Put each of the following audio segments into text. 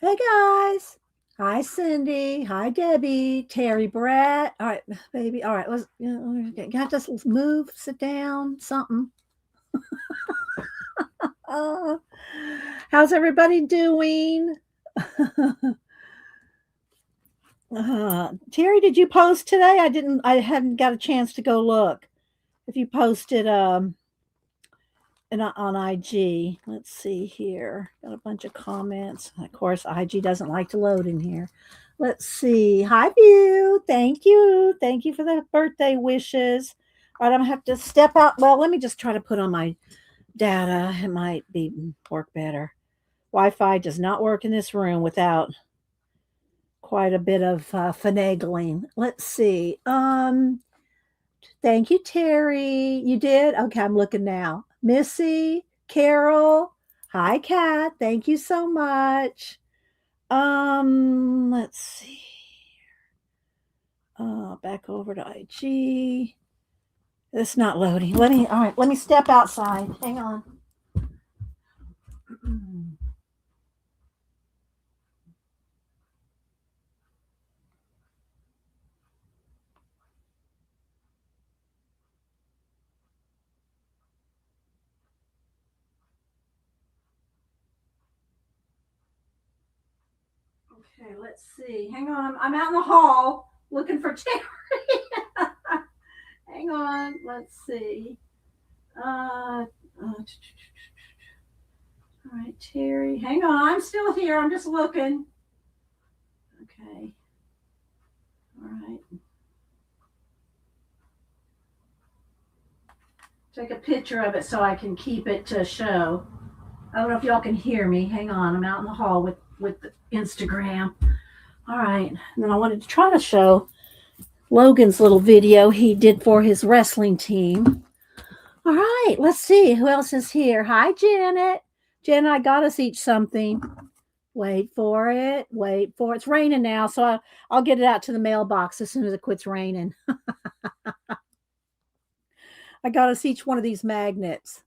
Hey guys. Hi Cindy. Hi Debbie. Terry Brett. All right, baby. All right, let's you have to move, sit down, something. Uh, how's everybody doing? Terry, did you post today? I hadn't got a chance to go look. If you posted on IG. Let's see here. Got a bunch of comments. Of course, IG doesn't like to load in here. Let's see. Hi, View. Thank you. Thank you for the birthday wishes. All right, I'm gonna have to step out. Well, let me just try to put on my data. It might be work better. Wi-Fi does not work in this room without quite a bit of finagling. Let's see. Thank you, Terry. You did? Okay, I'm looking now. Missy, Carol. Hi, Kat. Thank you so much. Let's see. Back over to IG. It's not loading. All right, let me step outside. Hang on. Okay, let's see. Hang on. I'm out in the hall looking for Terry. Hang on. Let's see. All right, Terry. Hang on. I'm still here. I'm just looking. Okay. All right. Take a picture of it so I can keep it to show. I don't know if y'all can hear me. Hang on. I'm out in the hall with the Instagram. All right. And then I wanted to try to show Logan's little video he did for his wrestling team. All right. Let's see who else is here. Hi, Janet. Janet, I got us each something. Wait for it. Wait for it. It's raining now, so I'll get it out to the mailbox as soon as it quits raining. I got us each one of these magnets.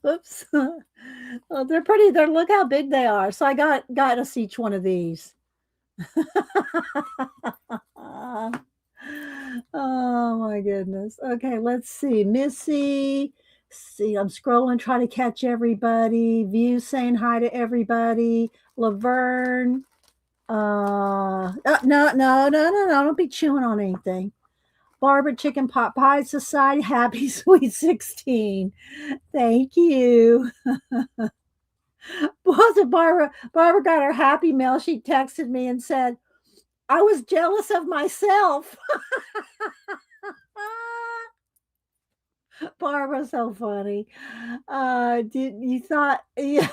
Oops. Oh, they're pretty. They're look how big they are. So I got us each one of these. Oh my goodness. Okay, let's see. Missy. See, I'm scrolling, trying to catch everybody. View saying hi to everybody. Laverne. No. Don't be chewing on anything. Barbara Chicken Pot Pie Society. Happy Sweet 16. Thank you. Was it Barbara? Barbara got her happy mail. She texted me and said, I was jealous of myself. Barbara's so funny. Did you thought yeah.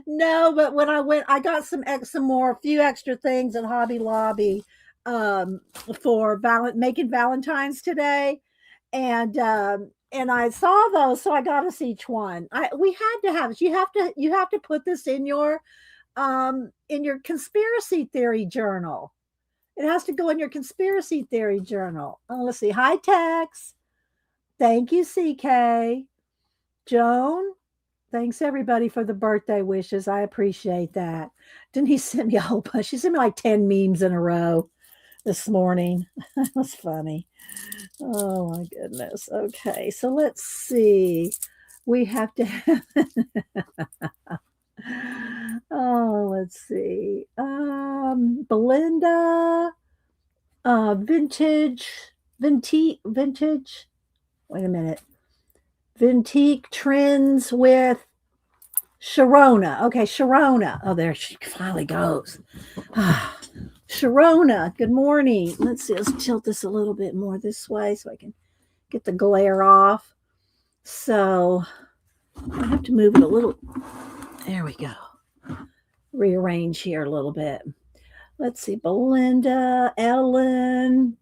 No, but when I went, I got some more, a few extra things at Hobby Lobby um, for making Valentines today, and I saw those, so I got us each one. We had to have it. You have to put this in your conspiracy theory journal. It has to go in your conspiracy theory journal. Oh, let's see. Hi, Tex. Thank you, CK. Joan, thanks everybody for the birthday wishes. I appreciate that. Didn't he send me a whole bunch? He sent me like 10 memes in a row this morning. That was funny. Oh my goodness. Okay, so let's see. We have to have oh, let's see. Belinda, vintage. Wait a minute. Vintique trends with Sharona. Okay, Sharona. Oh, there she finally goes. Sharona, good morning. Let's see. Let's tilt this a little bit more this way so I can get the glare off. So I have to move it a little. There we go. Rearrange here a little bit. Let's see. Belinda, Ellen.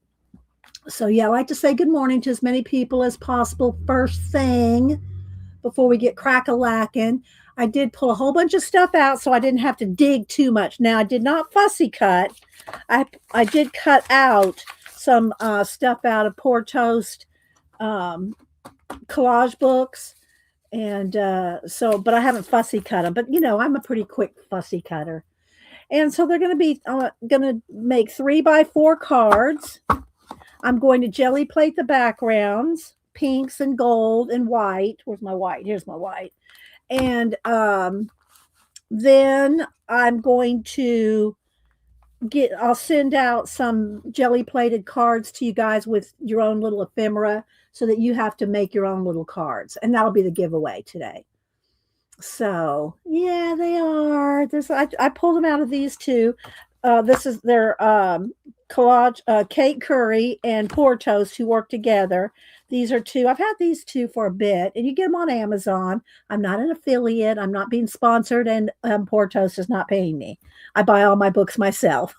So, yeah, I like to say good morning to as many people as possible first thing before we get crack-a-lacking. I did pull a whole bunch of stuff out so I didn't have to dig too much. Now, I did not fussy cut. I did cut out some stuff out of Poor Toast collage books. And but I haven't fussy cut them. But I'm a pretty quick fussy cutter. And so they're going to be going to make 3x4 cards. I'm going to jelly plate the backgrounds, pinks and gold and white. Where's my white? Here's my white. And then I'm going to I'll send out some jelly plated cards to you guys with your own little ephemera so that you have to make your own little cards. And that'll be the giveaway today. So yeah, they are. I pulled them out of these two. This is their collage, Kate Curry and Poor Toast, who work together. These are two. I've had these two for a bit, and you get them on Amazon. I'm not an affiliate. I'm not being sponsored, and Poor Toast is not paying me. I buy all my books myself.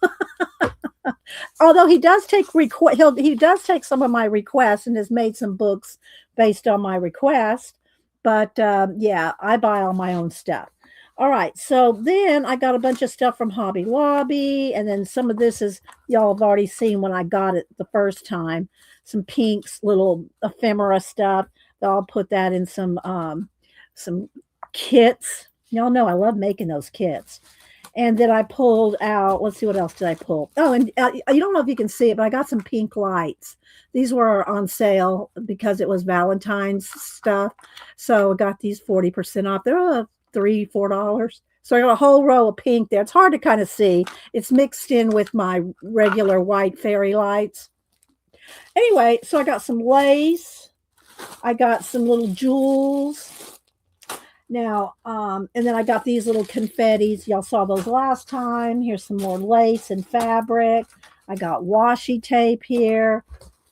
Although he does take he does take some of my requests and has made some books based on my request. But yeah, I buy all my own stuff. All right, so then I got a bunch of stuff from Hobby Lobby, and then some of this is y'all have already seen when I got it the first time. Some pinks, little ephemera stuff. I'll put that in some kits. Y'all know I love making those kits. And then I pulled out, let's see, what else did I pull? Oh, and you don't know if you can see it, but I got some pink lights. These were on sale because it was Valentine's stuff. So I got these 40% off. They're $3, $4. So I got a whole row of pink there. It's hard to kind of see. It's mixed in with my regular white fairy lights. Anyway, so I got some lace. I got some little jewels. Now, and then I got these little confettis. Y'all saw those last time. Here's some more lace and fabric. I got washi tape here.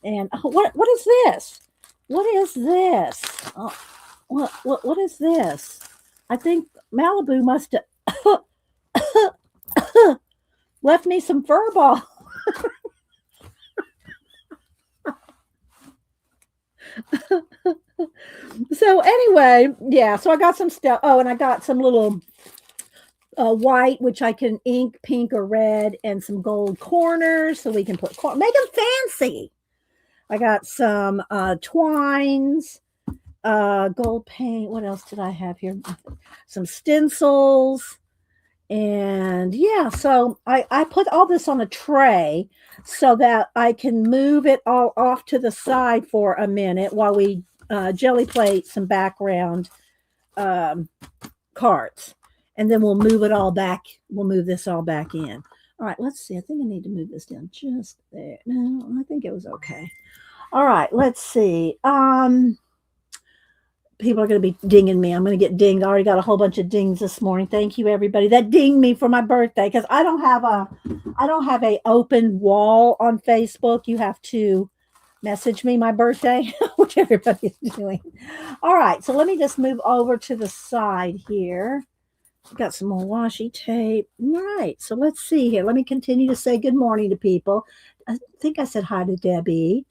And what is this? What is this? Oh, what is this? I think Malibu must have left me some fur ball. So anyway, yeah, so I got some stuff. Oh, and I got some little white, which I can ink pink or red, and some gold corners so we can make them fancy. I got some twines, gold paint. What else did I have here? Some stencils. And yeah, so I put all this on a tray so that I can move it all off to the side for a minute while we jelly plate some background cards. And then we'll move it all back. We'll move this all back in. All right, let's see. I think I need to move this down just there. No, I think it was okay. All right, let's see. People are going to be dinging me. I'm going to get dinged. I already got a whole bunch of dings this morning. Thank you, everybody that dinged me for my birthday, because I don't have a open wall on Facebook. You have to message me my birthday, which everybody's doing. All right, so let me just move over to the side here. Got some more washi tape. All right, so let's see here. Let me continue to say good morning to people. I think I said hi to Debbie.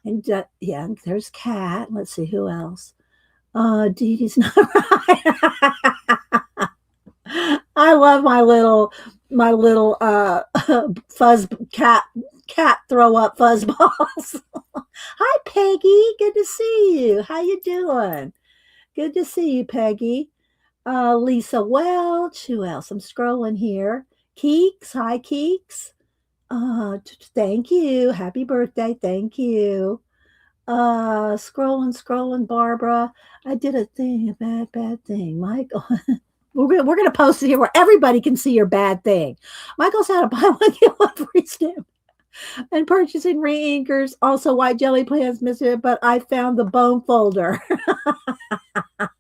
And yeah, there's Kat. Let's see, who else? Dee Dee's not right. I love my little fuzz cat throw up fuzz balls. Hi, Peggy. Good to see you. How you doing? Good to see you, Peggy. Lisa Welch. Who else? I'm scrolling here. Keeks. Hi, Keeks. Thank you. Happy birthday. Thank you. Scrolling, Barbara. I did a thing, a bad thing. Michael. We're gonna post it here where everybody can see your bad thing. Michael's had a buy one get one free stamp and purchasing re-inkers. Also, white jelly plants missing it, but I found the bone folder.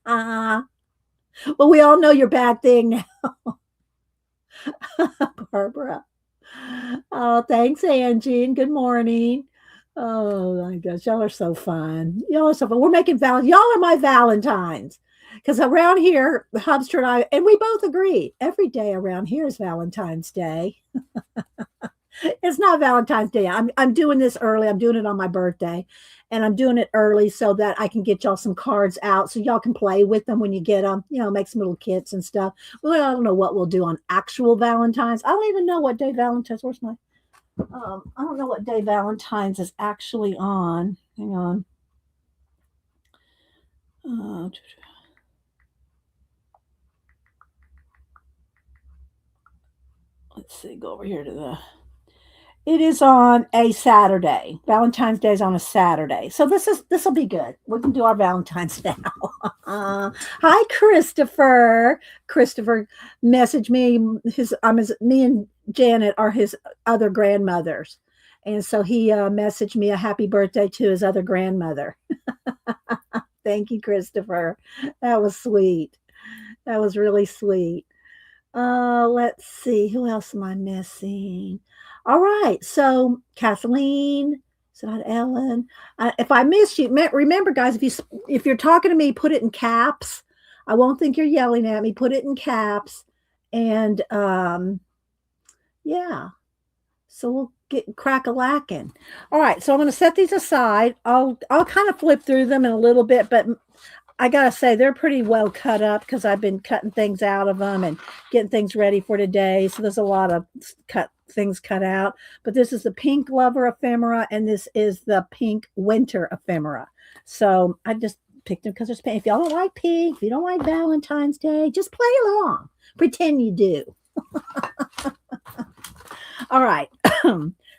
Well, we all know your bad thing now. Barbara. Oh, thanks, Angie, and good morning. Oh my gosh, y'all are so fun. Y'all are so fun. We're making y'all are my Valentines. Because around here, Hubster and I, and we both agree, every day around here is Valentine's Day. It's not Valentine's Day. I'm doing this early. I'm doing it on my birthday. And I'm doing it early so that I can get y'all some cards out so y'all can play with them when you get them, make some little kits and stuff. Well, I don't know what we'll do on actual Valentine's. I don't even know what day Valentine's, where's my, I don't know what day Valentine's is actually on. Hang on. let's see, go over here to the, it is on a Saturday. Valentine's Day is on a Saturday. So this will be good. We can do our Valentine's now. Hi, Christopher. Christopher messaged me. Me and Janet are his other grandmothers. And so he messaged me a happy birthday to his other grandmother. Thank you, Christopher. That was sweet. That was really sweet. Let's see. Who else am I missing? All right. So Kathleen, is that Ellen? If I missed you, remember, guys, if you're talking to me, put it in caps. I won't think you're yelling at me. Put it in caps, and yeah. So we'll get crack-a-lacking. All right. So I'm going to set these aside. I'll kind of flip through them in a little bit, but I gotta say they're pretty well cut up because I've been cutting things out of them and getting things ready for today. So there's a lot of things cut out. But this is the pink lover ephemera, and this is the pink winter ephemera. So I just picked them because there's pink. If y'all don't like pink, if you don't like Valentine's Day, just play along. Pretend you do. All right.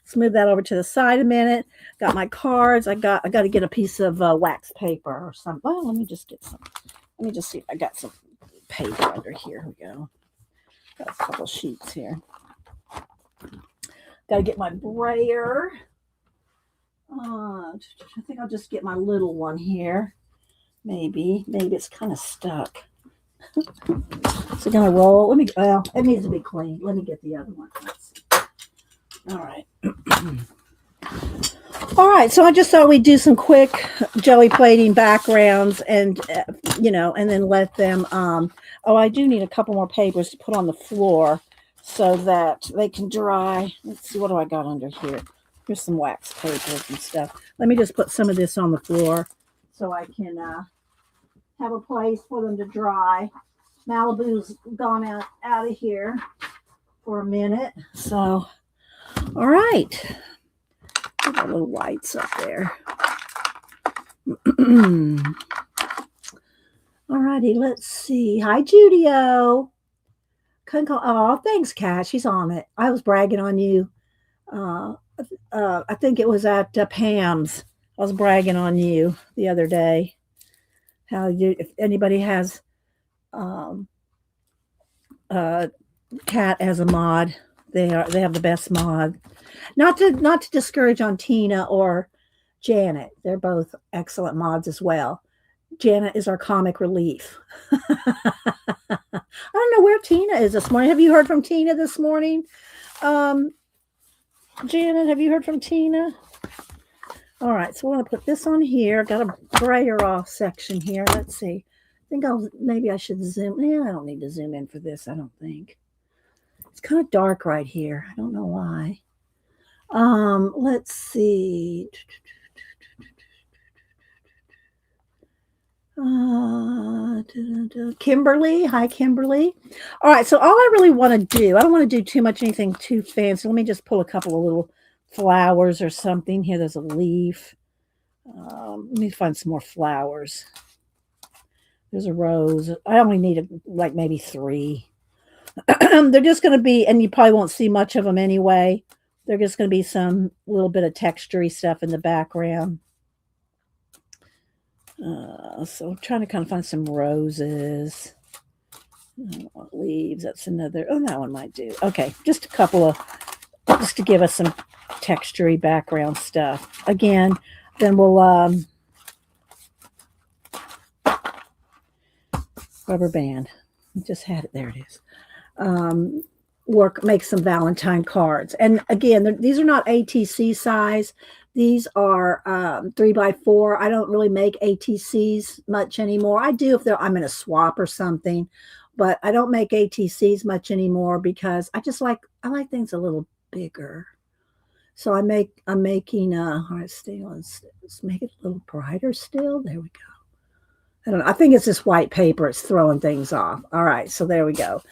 Let's move that over to the side a minute. Got my cards. I got to get a piece of wax paper or something. Well, let me just get some. Let me just see if I got some paper under here. Here we go. Got a couple sheets here. Got to get my brayer. I think I'll just get my little one here. Maybe it's kind of stuck. Is it gonna roll? Well, it needs to be cleaned. Let me get the other one. All right. All right. So I just thought we'd do some quick jelly plating backgrounds and, and then let them, I do need a couple more papers to put on the floor so that they can dry. Let's see, what do I got under here? Here's some wax papers and stuff. Let me just put some of this on the floor so I can have a place for them to dry. Malibu's gone out of here for a minute. So, all right. Got little lights up there. All righty, let's see. Hi, Judio. Couldn't call. Oh, thanks, Kat. She's on it. I was bragging on you. I think it was at Pam's. I was bragging on you the other day. If anybody has Kat as a mod, they have the best mod. Not to discourage on Tina or Janet. They're both excellent mods as well. Janet is our comic relief. I don't know where Tina is this morning. Have you heard from Tina this morning? Janet, have you heard from Tina? All right, so we're going to put this on here. Got a brayer off section here. Let's see. I think maybe I should zoom. Yeah, I don't need to zoom in for this, I don't think. It's kind of dark right here. I don't know why. Let's see. Kimberly. Hi, Kimberly. All right, so all I really want to do, I don't want to do too much anything too fancy. Let me just pull a couple of little flowers or something. Here, there's a leaf. Let me find some more flowers. There's a rose. I only need like maybe 3. They're just going to be, and you probably won't see much of them anyway. They're just going to be some little bit of textury stuff in the background. So I'm trying to kind of find some roses. Leaves. That's another. Oh, that one might do. Okay, just a couple of, just to give us some textury background stuff. Again, then we'll rubber band. I just had it. There it is. Make some Valentine cards. And again, these are not ATC size. These are 3x4. I don't really make ATCs much anymore. I do if I'm in a swap or something, but I don't make ATCs much anymore because I like things a little bigger. So I'm making all right, let's make it a little brighter still. There we go. I don't know. I think it's this white paper. It's throwing things off. All right, so there we go.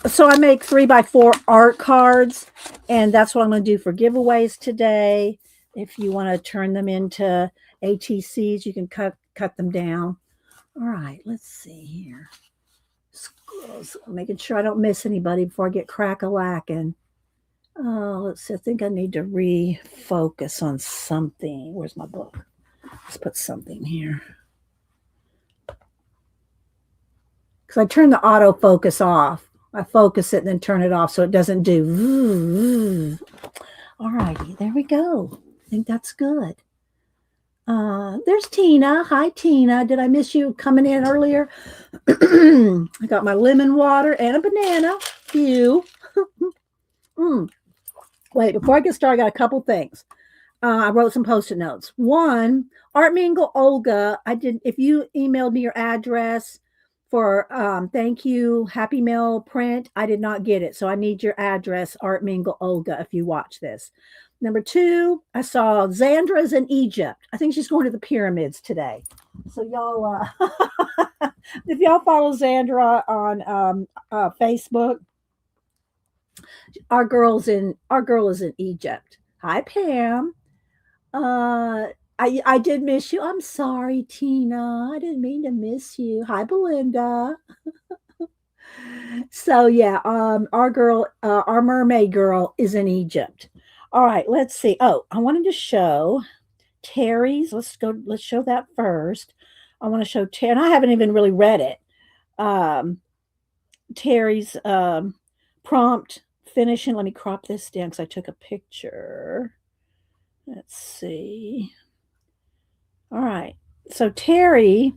So I make 3x4 art cards, and that's what I'm going to do for giveaways today. If you want to turn them into ATCs, you can cut them down. All right, let's see here. Making sure I don't miss anybody before I get crack-a-lacking. Let's see. I think I need to refocus on something. Where's my book? Let's put something here. Because I turn the autofocus off. I focus it and then turn it off so it doesn't do. All righty, there we go. I think that's good. There's Tina. Hi, Tina. Did I miss you coming in earlier? I got my lemon water and a banana. Few. Wait, before I get started, I got a couple things. I wrote some post-it notes. One, Art Mingle Olga. If you emailed me your address for thank you, Happy Mail print, I did not get it. So I need your address, Art Mingle Olga, if you watch this. Number two, I saw Xandra's in Egypt. I think she's going to the pyramids today. So y'all, if y'all follow Xandra on Facebook, our girl is in Egypt. Hi, Pam. I did miss you. I'm sorry, Tina. I didn't mean to miss you. Hi, Belinda. So yeah, our girl, our mermaid girl is in Egypt. All right, let's see. Oh, I wanted to show Terry's. Let's show that first. I want to show Terry, and I haven't even really read it. Terry's prompt finishing. Let me crop this down because I took a picture. Let's see. All right. So Terry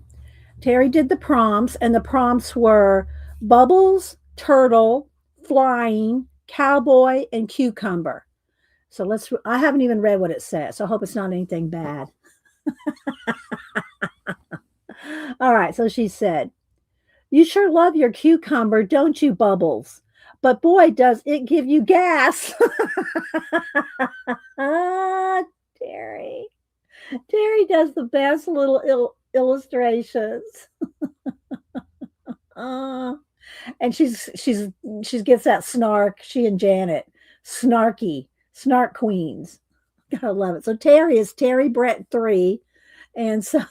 did the prompts, and the prompts were bubbles, turtle, flying, cowboy, and cucumber. So I haven't even read what it says, so I hope it's not anything bad. All right. So she said, "You sure love your cucumber, don't you, Bubbles? But boy, does it give you gas." Terry. Terry does the best little illustrations. And she gets that snark. She and Janet, snarky, snark queens. Gotta love it. So Terry is Terry Brett 3. And so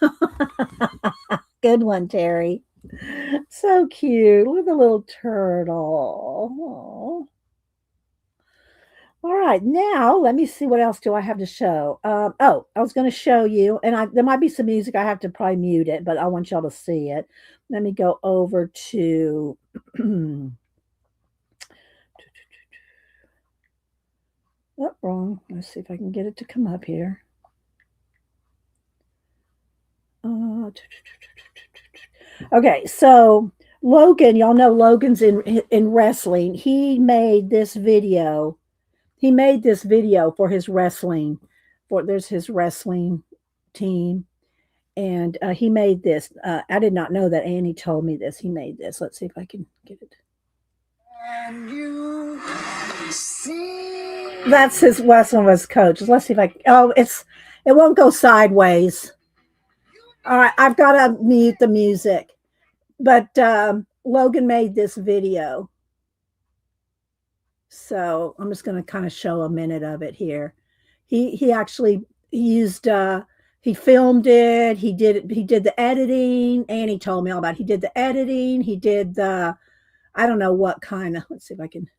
good one, Terry. So cute. Look at the little turtle. Aww. All right, now let me see what else do I have to show. I was going to show you, and there might be some music. I have to probably mute it, but I want y'all to see it. Let me go over to. Oh, wrong. Let's see if I can get it to come up here. Okay, so Logan, y'all know Logan's in wrestling. He made this video for his wrestling. There's his wrestling team, and he made this. I did not know that. Annie told me this. He made this. Let's see if I can get it. And you see, that's his wrestling with his coach. Let's see if I. Oh, it won't go sideways. All right, I've got to mute the music. But Logan made this video. So I'm just going to kind of show a minute of it here. He actually used he filmed it. He did the editing. Annie told me all about it. He did the editing. He did the I don't know what kind of. Let's see if I can.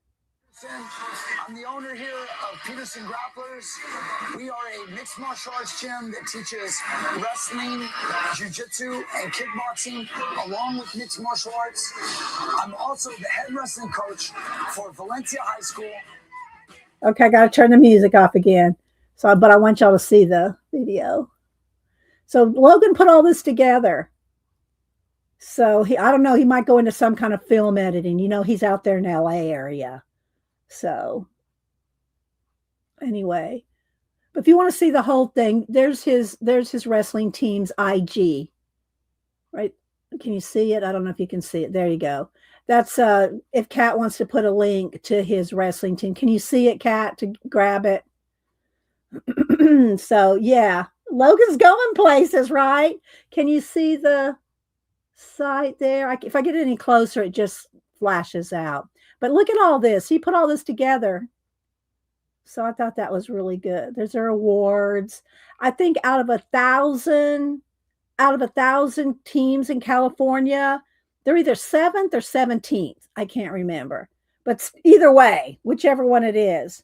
I'm the owner here of Peterson Grapplers. We are a mixed martial arts gym that teaches wrestling, jiu-jitsu, and kickboxing, along with mixed martial arts. I'm also the head wrestling coach for Valencia High School. Okay, I got to turn the music off again. But I want y'all to see the video. So Logan put all this together. So I don't know, he might go into some kind of film editing. He's out there in LA area. So anyway, but if you want to see the whole thing, there's his wrestling team's IG. Right? Can you see it? I don't know if you can see it. There you go. That's if Kat wants to put a link to his wrestling team. Can you see it, Kat, to grab it? So yeah, Logan's going places, right? Can you see the site there? If I get any closer, it just flashes out. But look at all this. He put all this together. So I thought that was really good. There's their awards. I think out of 1,000 teams in California, They're either 7th or 17th. I can't remember. But either way, whichever one it is,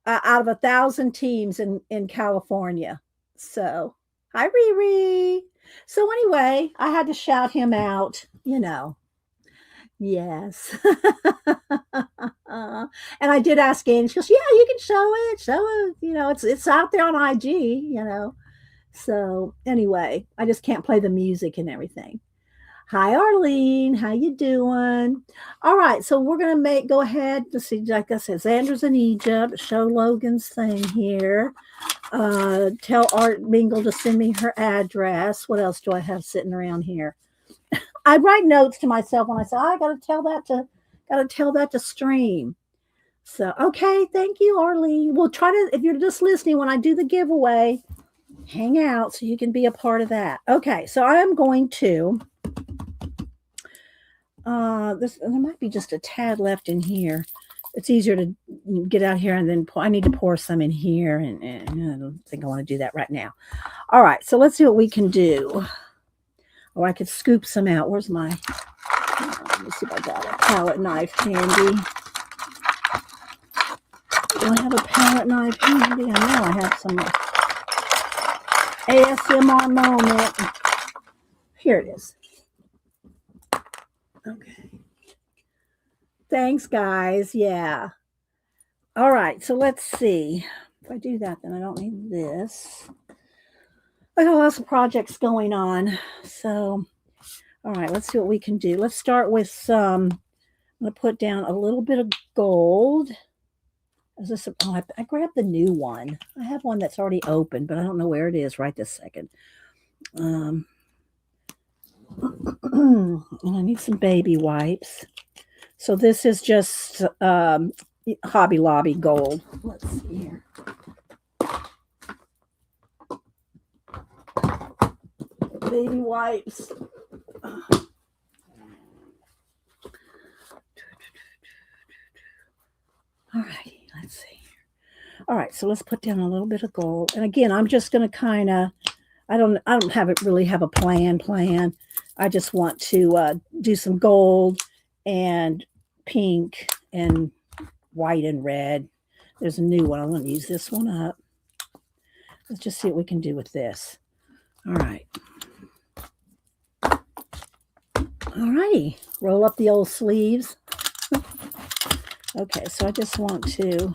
out of 1,000 teams in California. So, hi, Riri. So, anyway, I had to shout him out, you know. Yes. And I did ask Annie. She goes, "Yeah, you can show it. Show it. You know, it's out there on IG. You know." So anyway, I just can't play the music and everything. Hi, Arlene. How you doing? All right, so we're gonna go ahead. Let's see. Like I said, Xander's in Egypt. Show Logan's thing here. Tell Art Mingle to send me her address. What else do I have sitting around here? I write notes to myself when I say, I gotta tell that to stream. So okay, thank you, Arlene. We'll try to, if you're just listening when I do the giveaway, hang out so you can be a part of that. Okay, so I am going to there might be just a tad left in here. It's easier to get out here and then I need to pour some in here, and I don't think I want to do that right now. All right, so let's see what we can do. Or I could scoop some out. Where's my, let me see if I got a palette knife handy. Do I have a palette knife handy? I know I have some ASMR moment. Here it is. Okay. Thanks, guys. Yeah. All right, so let's see. If I do that, then I don't need this. I got lots of projects going on. So, all right, let's see what we can do. Let's start with some, I'm going to put down a little bit of gold. Is this I grabbed the new one. I have one that's already open, but I don't know where it is right this second. And I need some baby wipes. So this is just Hobby Lobby gold. Let's see here. Baby wipes. All righty, let's see. All right, so let's put down a little bit of gold. And again, I'm just going to kind of, I don't really have a plan. I just want to do some gold and pink and white and red. There's a new one. I'm going to use this one up. Let's just see what we can do with this. All right. All righty. Roll up the old sleeves. Okay, so I just want to,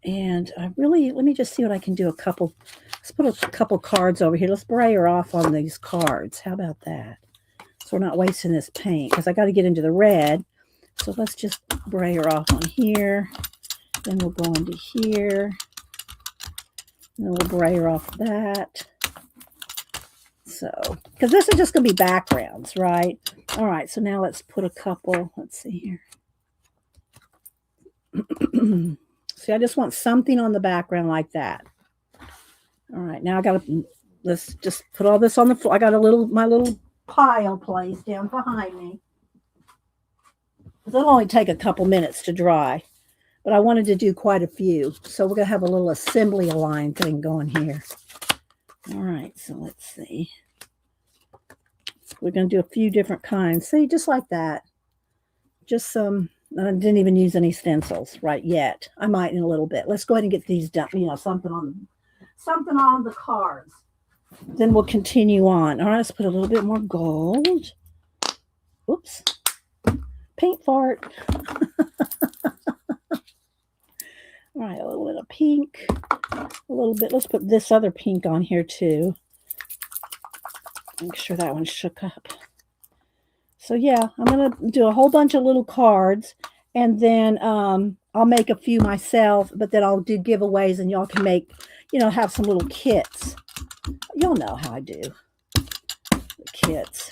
and I really, let me just see what I can do. Let's put a couple cards over here. Let's spray her off on these cards. How about that? So we're not wasting this paint, because I got to get into the red. So let's just spray her off on here. Then we'll go into here. And then we'll spray her off that. So, because this is just going to be backgrounds, right? All right, so now let's put a couple. Let's see here. See, I just want something on the background like that. All right, now I got to, let's just put all this on the floor. I got my little pile place down behind me. It'll only take a couple minutes to dry, but I wanted to do quite a few. So we're going to have a little assembly line thing going here. All right, so let's see. We're going to do a few different kinds. See, just like that. Just some, I didn't even use any stencils right yet. I might in a little bit. Let's go ahead and get these done, something on the cards. Then we'll continue on. All right, let's put a little bit more gold. Oops. Paint fart. All right, a little bit of pink. A little bit. Let's put this other pink on here too. Make sure that one's shook up. So yeah, I'm going to do a whole bunch of little cards, and then I'll make a few myself, but then I'll do giveaways, and y'all can make, have some little kits. You'll know how I do the kits.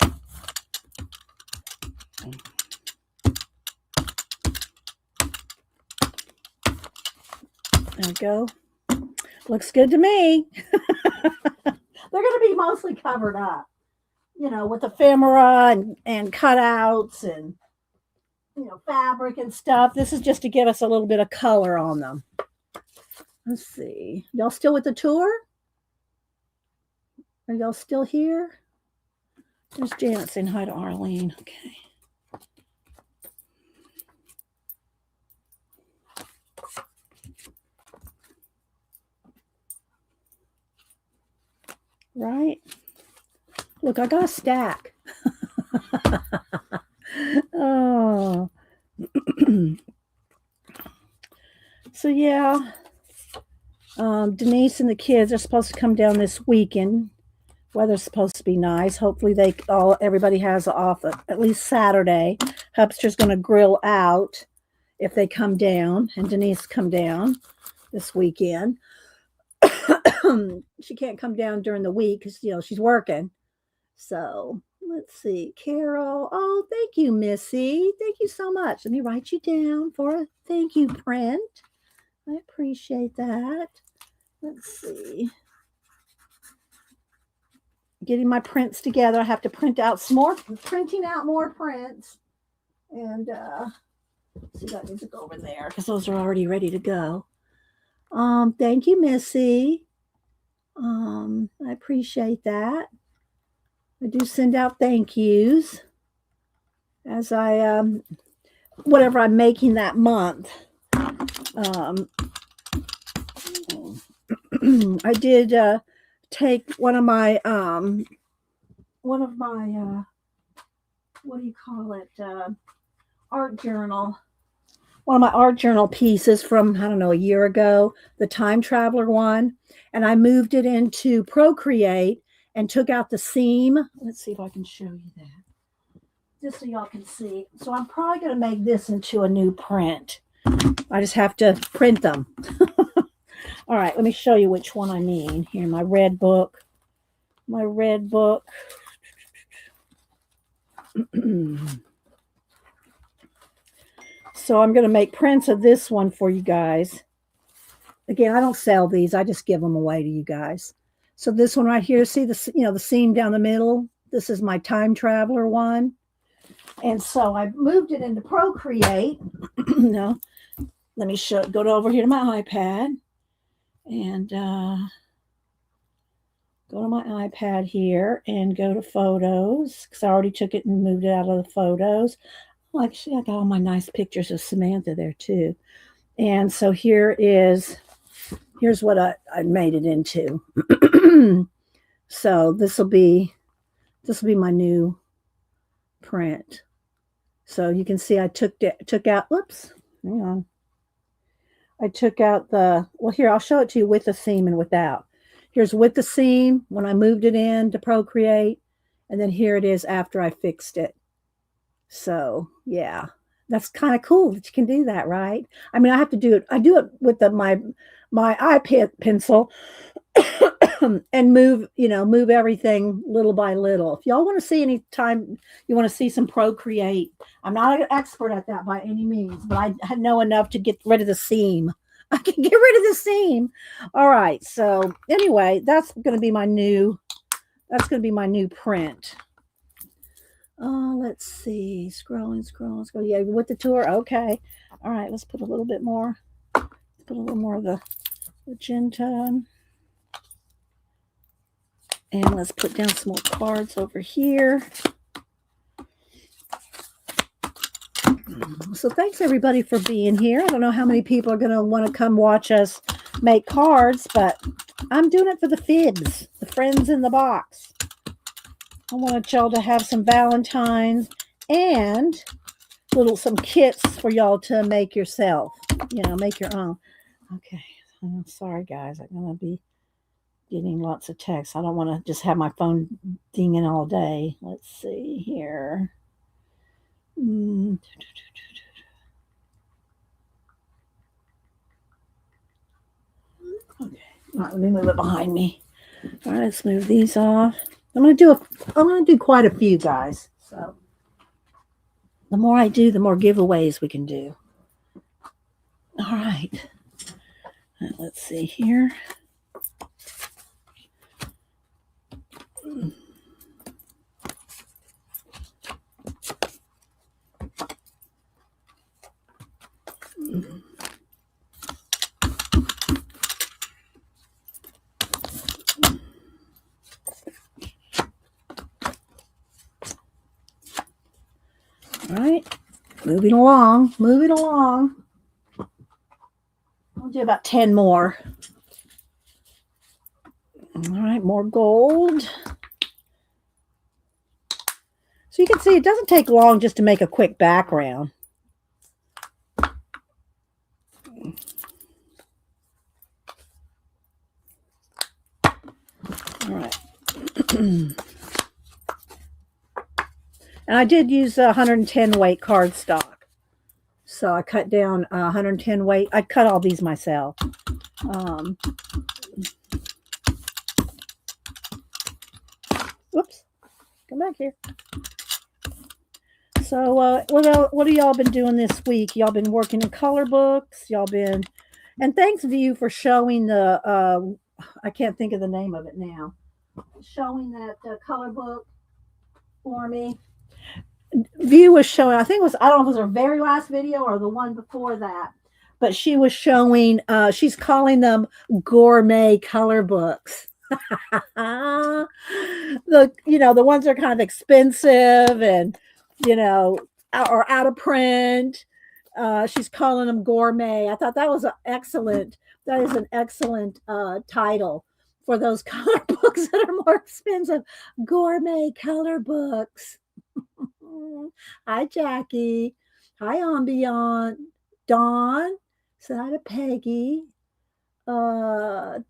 There we go. Looks good to me. They're going to be mostly covered up, with ephemera and cutouts and, fabric and stuff. This is just to give us a little bit of color on them. Let's see. Y'all still with the tour? Are y'all still here? There's Janet saying hi to Arlene. Okay. Right? Look, I got a stack. Oh. So, yeah. Denise and the kids are supposed to come down this weekend. Weather's supposed to be nice. Hopefully everybody has off at least Saturday. Hubster's going to grill out if they come down, and Denise come down this weekend. She can't come down during the week because she's working. So let's see, Carol. Oh, thank you, Missy. Thank you so much. Let me write you down for a thank you print. I appreciate that. Let's see. Getting my prints together. I have to printing out more prints. And see, that needs to go over there because those are already ready to go. Thank you, Missy. I appreciate that. I do send out thank yous as I whatever I'm making that month. I did take one of my what do you call it, art journal, one of my art journal pieces from, I don't know, a year ago, the time traveler one, and I moved it into Procreate and took out the seam. Let's see if I can show you that, just so y'all can see. So I'm probably going to make this into a new print. I just have to print them. All right, let me show you which one I mean. Here, my red book. My red book. So I'm going to make prints of this one for you guys. Again, I don't sell these. I just give them away to you guys. So this one right here, see the the seam down the middle? This is my time traveler one. And so I moved it into Procreate. No, let me go over here to my iPad and go to my iPad here and go to photos because I already took it and moved it out of the photos. Oh, actually, I got all my nice pictures of Samantha there too. And so here's what I made it into. So this will be my new print. So you can see I took out, whoops, hang on. I took out here, I'll show it to you with the seam and without. Here's with the seam when I moved it in to Procreate, and then here it is after I fixed it. So yeah, that's kind of cool that you can do that, right? I mean, I have to do it. I do it with my iPad pencil and move everything little by little. If y'all want to see any time you want to see some Procreate, I'm not an expert at that by any means, but I know enough to get rid of the seam. I can get rid of the seam. All right. So anyway, that's going to be my new print. Let's see. Scrolling. Yeah, with the tour. Okay. All right. Let's put a little bit more. Put a little more of the magenta. And let's put down some more cards over here. So thanks everybody for being here. I don't know how many people are going to want to come watch us make cards, but I'm doing it for the fibs, the friends in the box. I want y'all to have some Valentines and some kits for y'all to make yourself. Make your own. Okay. I'm sorry, guys. I'm going to be getting lots of texts. I don't want to just have my phone dinging all day. Let's see here. Okay. All right, let me move it behind me. All right, let's move these off. I'm gonna do quite a few, guys. So the more I do, the more giveaways we can do. All right. Let's see here. right, moving along, moving along. I'll do about 10 more. All right, more gold. So you can see it doesn't take long just to make a quick background. All right. And I did use 110 weight cardstock. So I cut down 110 weight. I cut all these myself. Whoops. Come back here. So what have y'all been doing this week? Y'all been working in color books? Y'all been... And thanks, View, for showing the... I can't think of the name of it now. Showing that color book for me. View was showing, I think it was, I don't know if it was her very last video or the one before that, but she was showing, she's calling them gourmet color books. The ones that are kind of expensive and, or out of print. She's calling them gourmet. I thought that was that is an excellent title for those color books that are more expensive. Gourmet color books. Hi, Jackie. Hi, Ambient. Dawn. Say hi to Peggy. All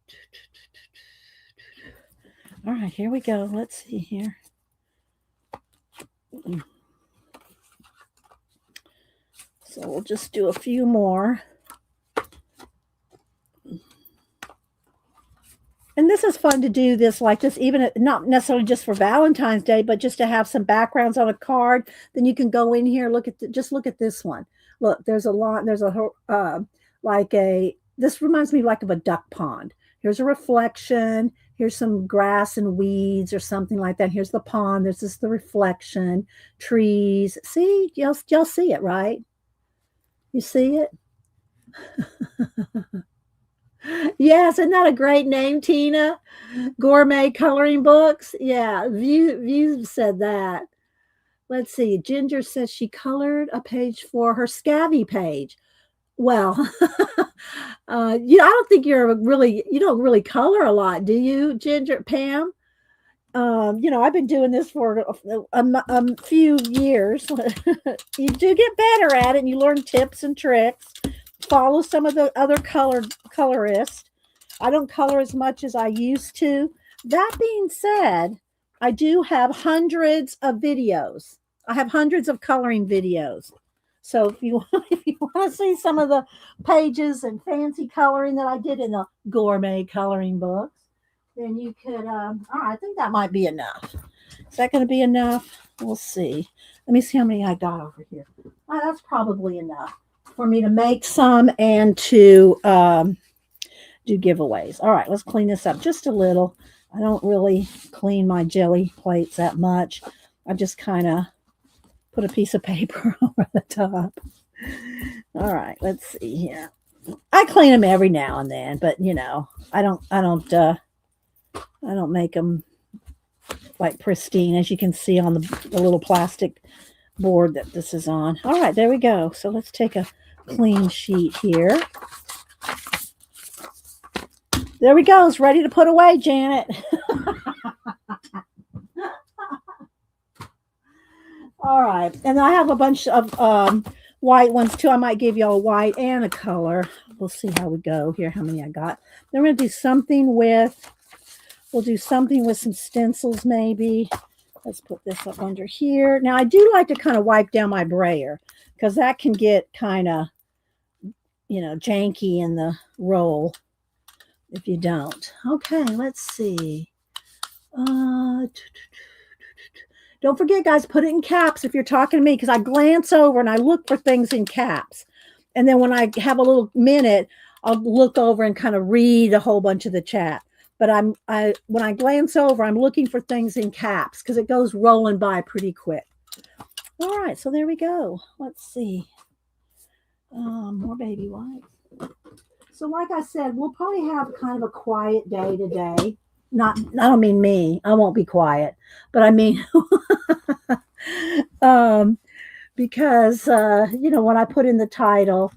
right, here we go. Let's see here. So we'll just do a few more. And this is fun to do this like this, even not necessarily just for Valentine's Day, but just to have some backgrounds on a card. Then you can go in here, look at this one. Look, there's a lot. There's this reminds me like of a duck pond. Here's a reflection. Here's some grass and weeds or something like that. Here's the pond. This is the reflection, trees. See, y'all see it, right? You see it? Yes, isn't that a great name, Tina? Gourmet coloring books. Yeah, View said that. Let's see. Ginger says she colored a page for her Scabby page. Well, I don't think you don't really color a lot, do you, Ginger? Pam? I've been doing this for a few years. You do get better at it, and you learn tips and tricks. Follow some of the other colorists. I don't color as much as I used to. That being said, I do have hundreds of videos. I have hundreds of coloring videos. So if you want to see some of the pages and fancy coloring that I did in the gourmet coloring books, then you could, all right, I think that might be enough. Is that going to be enough? We'll see. Let me see how many I got over here. Oh, that's probably enough for me to make some and to do giveaways. All right, let's clean this up just a little. I don't really clean my jelly plates that much. I just kind of put a piece of paper over the top. All right, let's see here. I clean them every now and then, but I don't make them like pristine, as you can see on the little plastic board that this is on. All right, there we go. So let's take a clean sheet here. There we go. It's ready to put away, Janet. All right. And I have a bunch of white ones too. I might give you a white and a color. We'll see how we go here, how many I got. Then we're going to do something with, we'll do something with some stencils maybe. Let's put this up under here. Now, I do like to kind of wipe down my brayer because that can get kind of, janky in the roll if you don't. Okay, let's see. Don't forget, guys, put it in caps if you're talking to me, because I glance over and I look for things in caps. And then when I have a little minute, I'll look over and kind of read a whole bunch of the chat. But when I glance over, I'm looking for things in caps because it goes rolling by pretty quick. All right, so there we go. Let's see. More baby wipes. So like I said, we'll probably have kind of a quiet day today. I don't mean me. I won't be quiet. But I mean, because when I put in the title,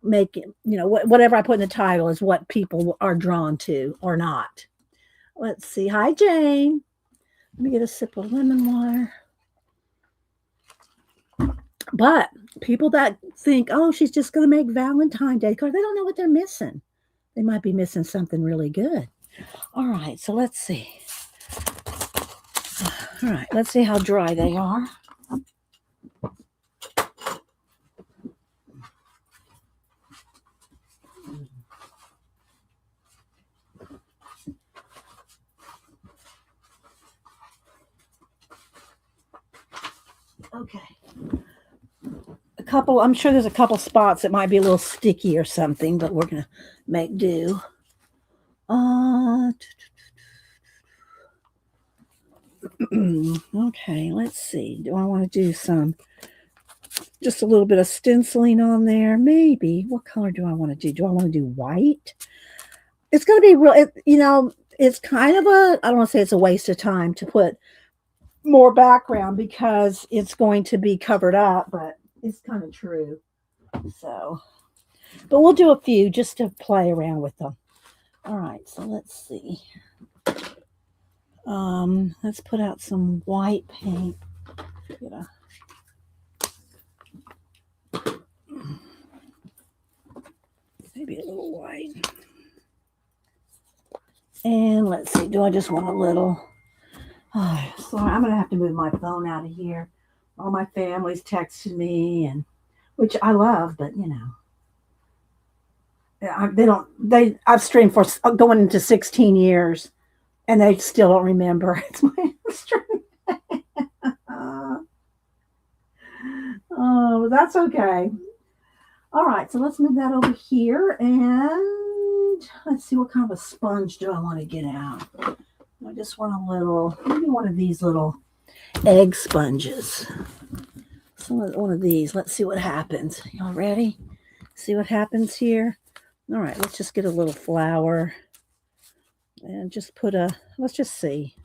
make it, whatever I put in the title is what people are drawn to or not. Let's see. Hi, Jane. Let me get a sip of lemon water. But people that think, oh, she's just going to make Valentine's Day cards, they don't know what they're missing. They might be missing something really good. All right, so let's see. All right, let's see how dry they are. Okay. I'm sure there's a couple spots that might be a little sticky or something, but we're going to make do. Okay, let's see. Do I want to do just a little bit of stenciling on there? Maybe. What color do I want to do? Do I want to do white? It's going to be real, it's kind of I don't want to say it's a waste of time to put more background because it's going to be covered up, but it's kind of true. So, but we'll do a few just to play around with them. All right, so let's see. Let's put out some white paint. Maybe a little white. And let's see, do I just want a little? Oh, sorry, I'm going to have to move my phone out of here. All my family's texting me, which I love, but I've streamed for going into 16 years and they still don't remember. It's my stream. Oh, that's okay. All right, so let's move that over here and let's see what kind of a sponge do I want to get out. I just want maybe one of these little egg sponges. So one of these. Let's see what happens. Y'all ready? See what happens here? All right, let's just get a little flour and just let's just see.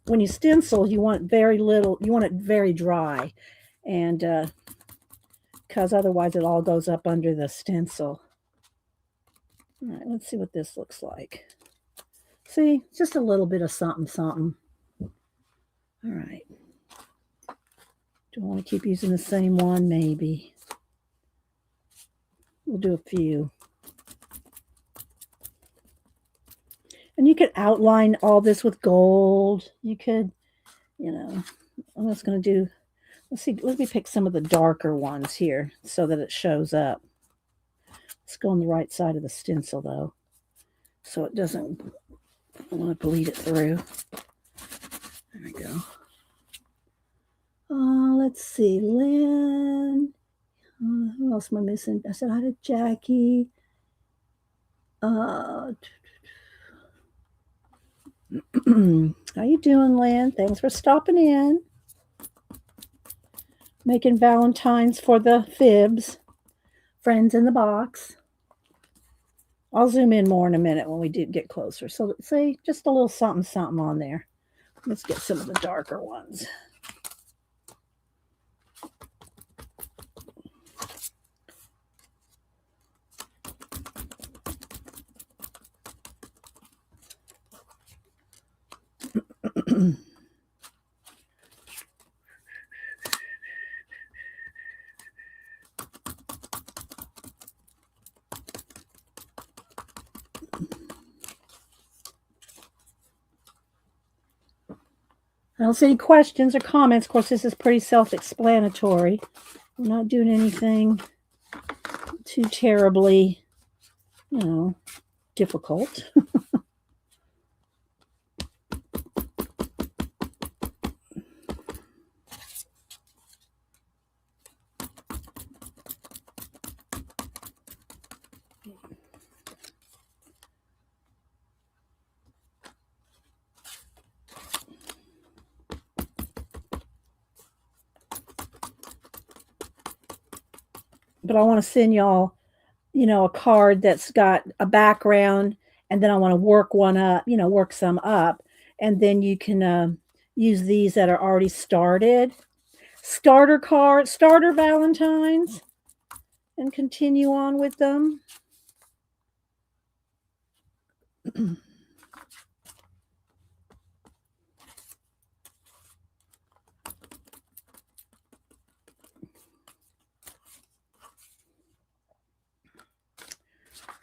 When you stencil, you want very little, you want it very dry. And because otherwise it all goes up under the stencil. All right, let's see what this looks like. See, just a little bit of something, something. All right. Do I want to keep using the same one? Maybe. We'll do a few. And you could outline all this with gold. You could, I'm just going to do, let's see, let me pick some of the darker ones here so that it shows up. Let's go on the right side of the stencil, though, so it doesn't, I want to bleed it through. There we go. Let's see, Lynn. Who else am I missing? I said hi to Jackie. How you doing, Lynn? Thanks for stopping in. Making Valentines for the fibs. Friends in the box. I'll zoom in more in a minute when we do get closer. So let's say just a little something, something on there. Let's get some of the darker ones. I don't see any questions or comments. Of course, this is pretty self-explanatory. We're not doing anything too terribly, difficult. But I want to send y'all, a card that's got a background, and then I want to work one up, work some up, and then you can use these that are already started. Starter Valentines, and continue on with them.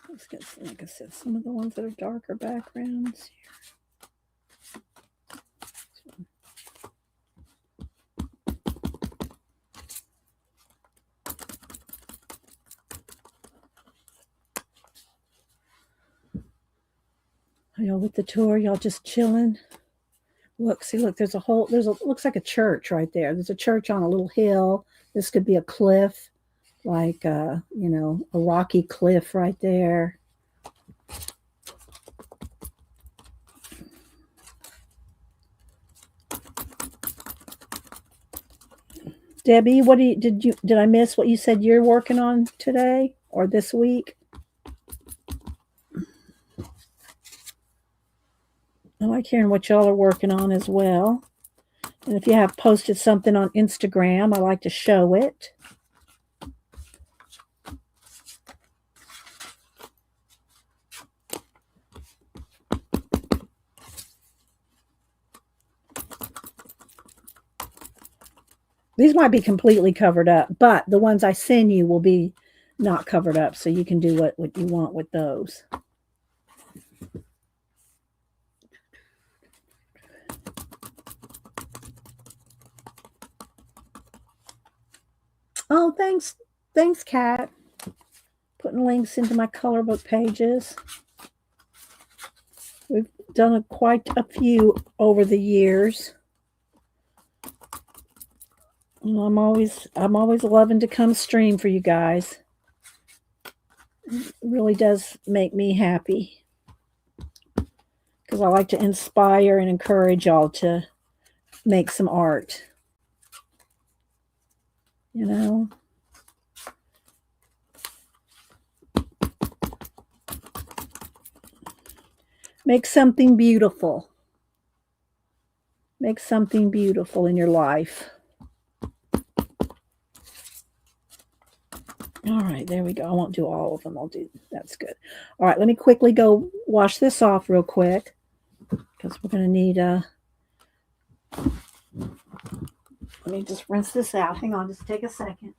Let's get, like I said, some of the ones that are darker backgrounds here. Y'all with the tour, y'all just chilling. Look, see, look, looks like a church right there. There's a church on a little hill. This could be a cliff, like, you know, a rocky cliff right there. Debbie, did I miss what you said you're working on today or this week? I like hearing what y'all are working on as well. And if you have posted something on Instagram, I like to show it. These might be completely covered up, but the ones I send you will be not covered up, so you can do what you want with those. Oh, thanks, Kat. Putting links into my color book pages. We've done quite a few over the years. And I'm always loving to come stream for you guys. It really does make me happy, because I like to inspire and encourage y'all to make some art. You know? Make something beautiful. Make something beautiful in your life. All right, there we go. I won't do all of them. That's good. All right, let me quickly go wash this off real quick, because we're going to need let me just rinse this out. Hang on, just take a second.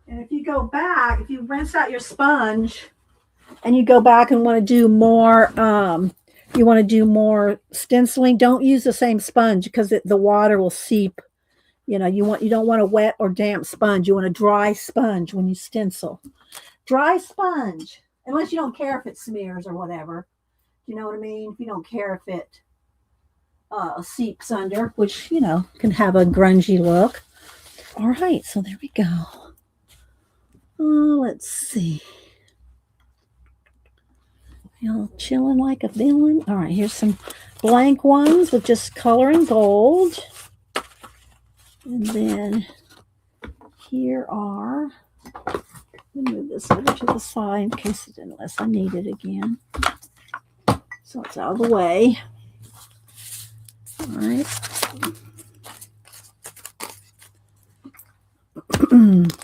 And if you go back, if you rinse out your sponge and you go back and want to do more, you want to do more stenciling, don't use the same sponge, because the water will seep. You know, you don't want a wet or damp sponge. You want a dry sponge when you stencil. Dry sponge, unless you don't care if it smears or whatever. You know what I mean? If you don't care if it seeps under, which, you know, can have a grungy look. All right, so there we go. Let's see. Y'all chilling like a villain. All right, here's some blank ones with just color in gold. And then here are, let me move this over to the side in case unless I need it again. So it's out of the way. All right.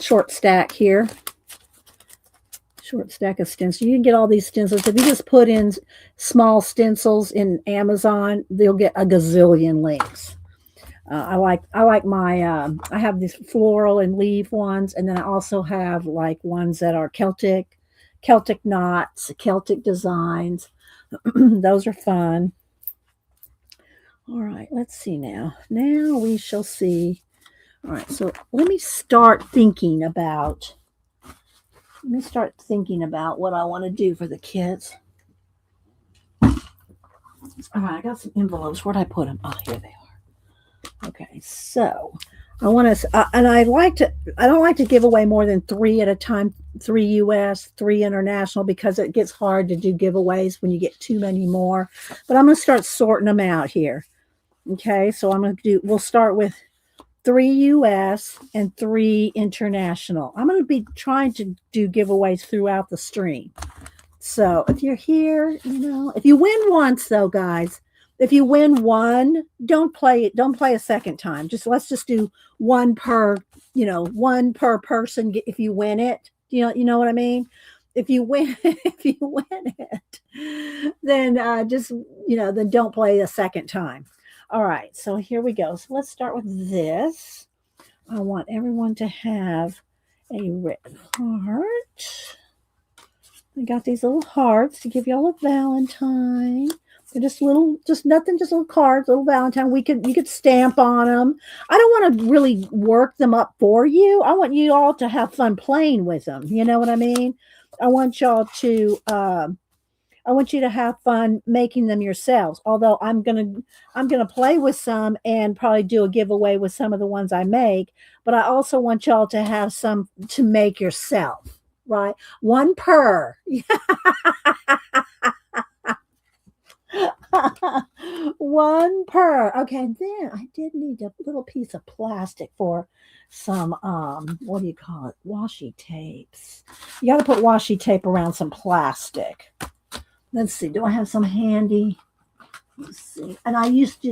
Short stack here. Short stack of stencils. You can get all these stencils. If you just put in small stencils in Amazon, they'll get a gazillion links. I like my, I have these floral and leaf ones, and then I also have like ones that are Celtic knots, Celtic designs. Those are fun. All right, let's see now. Now we shall see. All right, so let me start thinking about what I want to do for the kids. All right, I got some envelopes. Where'd I put them? Oh, here they are. Okay, so I want to, and I don't like to give away more than 3 at a time 3 US, 3 international, because it gets hard to do giveaways when you get too many more. But I'm going to start sorting them out here. Okay, so we'll start with 3 US and 3 international. I'm going to be trying to do giveaways throughout the stream. So if you're here, if you win once though, guys, if you win one, don't play a second time. Let's just do one per, one per person if you win it. You know what I mean? If you win if you win it, then then don't play a second time. All right, so here we go. So let's start with this. I want everyone to have a red heart. I got these little hearts to give y'all a Valentine. They're just little cards, little Valentine. You could stamp on them. I don't want to really work them up for you. I want you all to have fun playing with them. You know what I mean? I want you to have fun making them yourselves. Although I'm gonna play with some and probably do a giveaway with some of the ones I make. But I also want y'all to have some to make yourself. Right? One per. One per. Okay, then I did need a little piece of plastic for some what do you call it? Washi tapes. You got to put washi tape around some plastic. Let's see. Do I have some handy? Let's see. And I just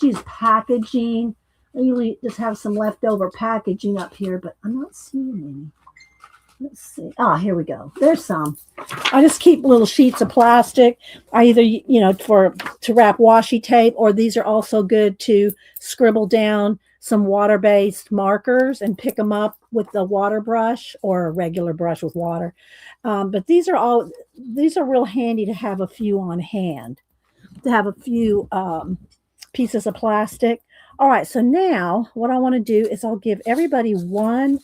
use packaging. I usually just have some leftover packaging up here, but I'm not seeing any. Let's see. Here we go. There's some. I just keep little sheets of plastic. I either, to wrap washi tape, or these are also good to scribble down some water-based markers and pick them up with the water brush or a regular brush with water. But these are real handy to have a few on hand, to have a few pieces of plastic. All right. So now what I want to do is I'll give everybody one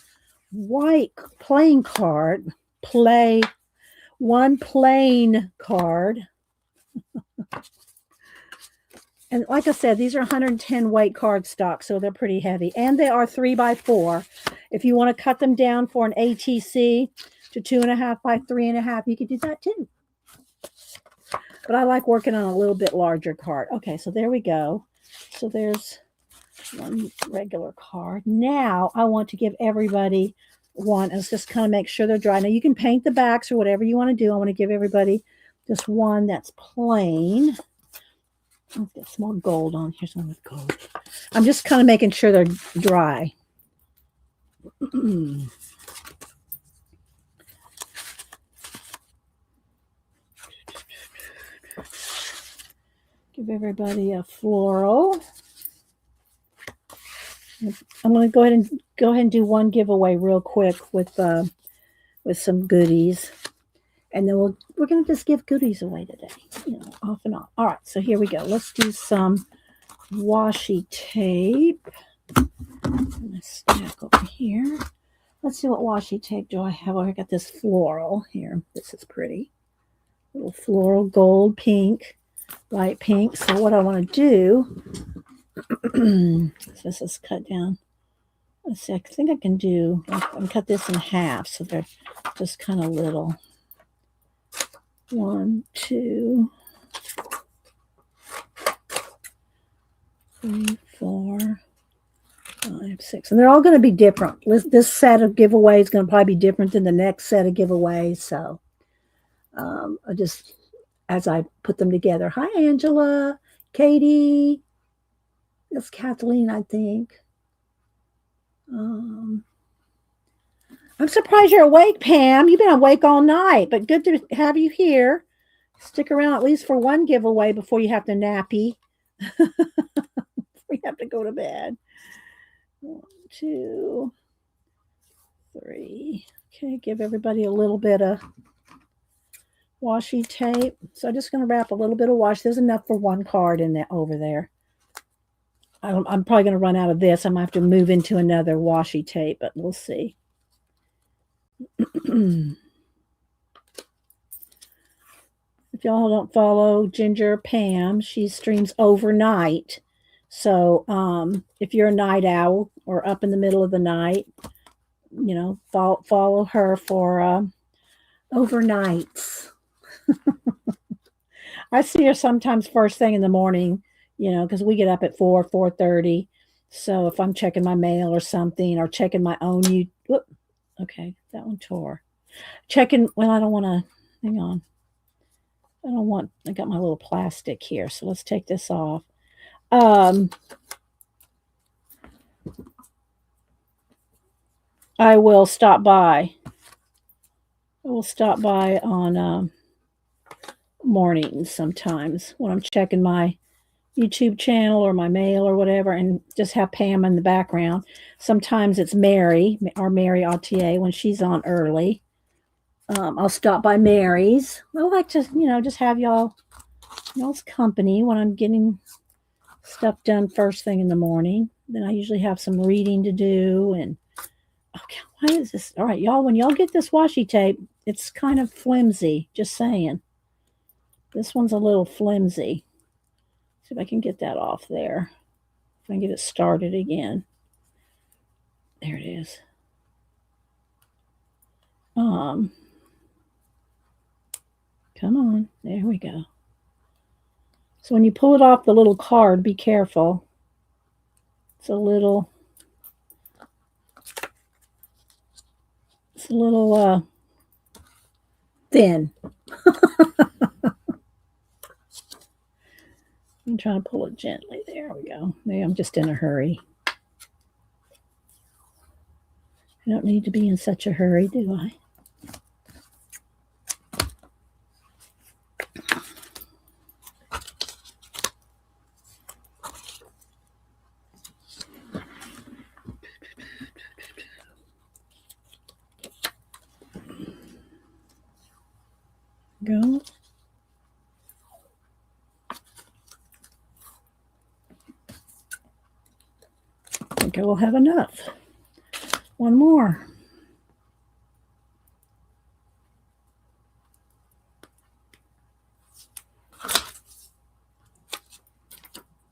white playing card, one plain card. And like I said, these are 110 weight cardstock, so they're pretty heavy. And they are 3x4. If you want to cut them down for an ATC to 2.5 by 3.5, you could do that too. But I like working on a little bit larger card. Okay, so there we go. So there's one regular card. Now I want to give everybody one. Let's just kind of make sure they're dry. Now you can paint the backs or whatever you want to do. I want to give everybody just one that's plain. I'll get some more gold on. Here's one with gold. I'm just kind of making sure they're dry. Give everybody a floral. I'm going to go ahead and do one giveaway real quick with some goodies, and then we're going to just give goodies away today, off and on. All right, so here we go. Let's do some washi tape. I'm going to stack over here. Let's see what washi tape do I have. Oh, I got this floral here. This is pretty. Little floral, gold, pink, light pink. So what I want to do. So this is cut down. Let's see, I think I can cut this in half so they're just kind of little. 1, 2, 3, 4, 5, 6. And they're all going to be different. This set of giveaways is going to probably be different than the next set of giveaways. So as I put them together. Hi, Angela, Katie. That's Kathleen, I think. I'm surprised you're awake, Pam. You've been awake all night, but good to have you here. Stick around at least for one giveaway before you have to nappy. We have to go to bed. 1, 2, 3. Okay, give everybody a little bit of washi tape. So I'm just going to wrap a little bit of washi. There's enough for one card in there over there. I'm probably going to run out of this. I might have to move into another washi tape, but we'll see. If y'all don't follow Ginger Pam, she streams overnight. So if you're a night owl or up in the middle of the night, follow her for overnights. I see her sometimes first thing in the morning, because we get up at 4:30. So if I'm checking my mail or something, or checking my own, okay, that one tore. Checking. Well, I don't want to. Hang on. I got my little plastic here, so let's take this off. I will stop by. I will stop by on mornings sometimes when I'm checking my YouTube channel or my mail or whatever, and just have Pam in the background. Sometimes it's Mary, our Mary Autier, when she's on early. I'll stop by Mary's. I like to, just have y'all's company when I'm getting stuff done first thing in the morning. Then I usually have some reading to do. And okay, why is this? All right, y'all, when y'all get this washi tape, it's kind of flimsy, just saying. This one's a little flimsy. See if I can get that off there. If I can get it started again. There it is. Come on. There we go. So when you pull it off the little card, be careful. It's a little thin. I'm trying to pull it gently. There we go. Maybe I'm just in a hurry. I don't need to be in such a hurry, do I? Go. I think I will have enough. One more.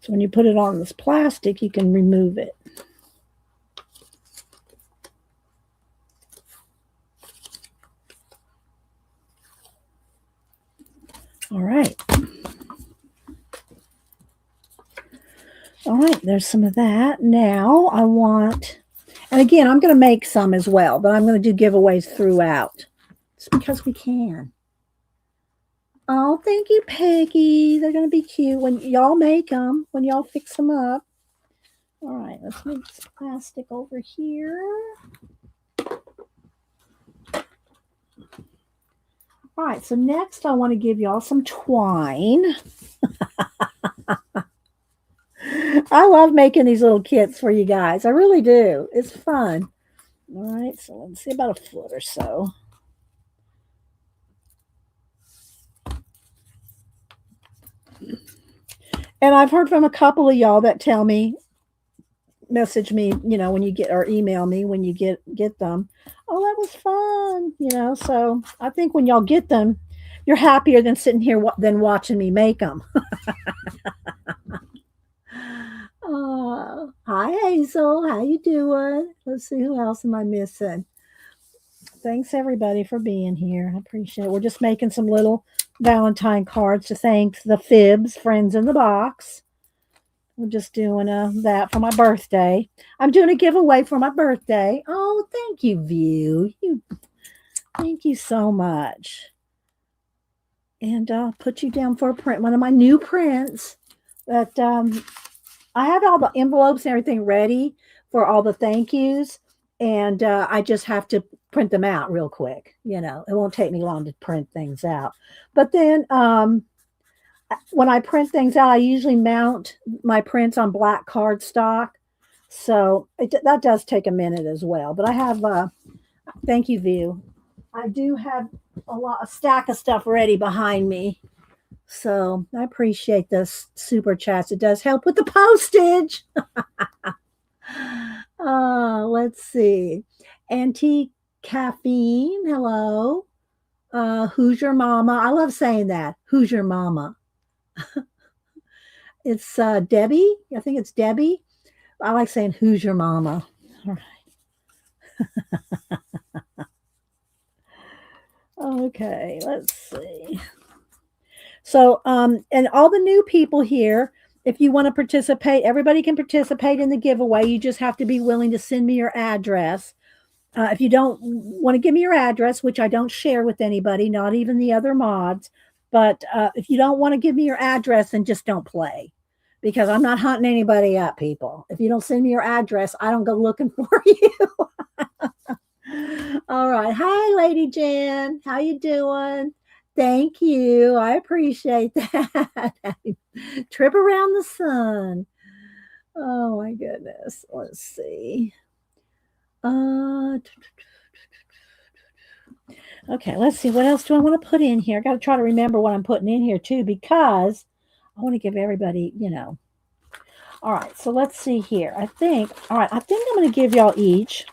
So when you put it on this plastic, you can remove it. All right. All right, there's some of that. Now I want, and again, I'm going to make some as well, but I'm going to do giveaways throughout. It's because we can. Oh, thank you, Peggy. They're going to be cute when y'all make them, when y'all fix them up. All right, let's move this plastic over here. All right, so next I want to give y'all some twine. I love making these little kits for you guys. I really do. It's fun. All right, so let's see, about a foot or so. And I've heard from a couple of y'all that tell me, message me, when you get, or email me when you get them. Oh, that was fun, so I think when y'all get them, you're happier than sitting here than watching me make them. Hi, Hazel. How you doing? Let's see, who else am I missing? Thanks, everybody, for being here. I appreciate it. We're just making some little Valentine cards to thank the Fibs, friends in the box. We're just doing that for my birthday. I'm doing a giveaway for my birthday. Oh, thank you, View. Thank you so much. And I'll put you down for a print. One of my new prints that I have all the envelopes and everything ready for all the thank yous. And I just have to print them out real quick. It won't take me long to print things out. But then when I print things out, I usually mount my prints on black cardstock. So that does take a minute as well. But I have, thank you, View. I do have a stack of stuff ready behind me. So I appreciate this super chats. It does help with the postage. Let's see. Antique Caffeine, hello. Who's your mama? I love saying that. Who's your mama? It's Debbie. I think it's Debbie. I like saying, who's your mama? All right. Okay, let's see. So, and all the new people here, if you want to participate, everybody can participate in the giveaway. You just have to be willing to send me your address. If you don't want to give me your address, which I don't share with anybody, not even the other mods, but if you don't want to give me your address, then just don't play because I'm not hunting anybody up, people. If you don't send me your address, I don't go looking for you. All right. Hi, Lady Jan. How you doing? Thank you. I appreciate that. Trip around the sun. Oh my goodness. Let's see. Okay, let's see. What else do I want to put in here? I got to try to remember what I'm putting in here too, because I want to give everybody, All right, so let's see here. I think I'm going to give y'all each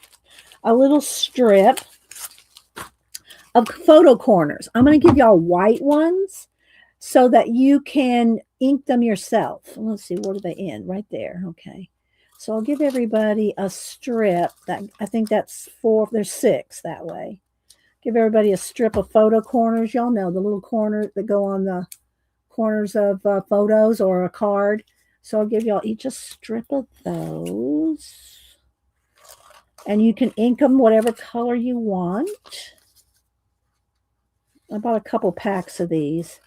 a little strip of photo corners. I'm going to give y'all white ones so that you can ink them yourself. Let's see, where do they end? Right there. Okay. So I'll give everybody a strip. That I think that's 4. There's 6 that way. Give everybody a strip of photo corners. Y'all know the little corners that go on the corners of photos or a card. So I'll give y'all each a strip of those. And you can ink them whatever color you want. I bought a couple packs of these.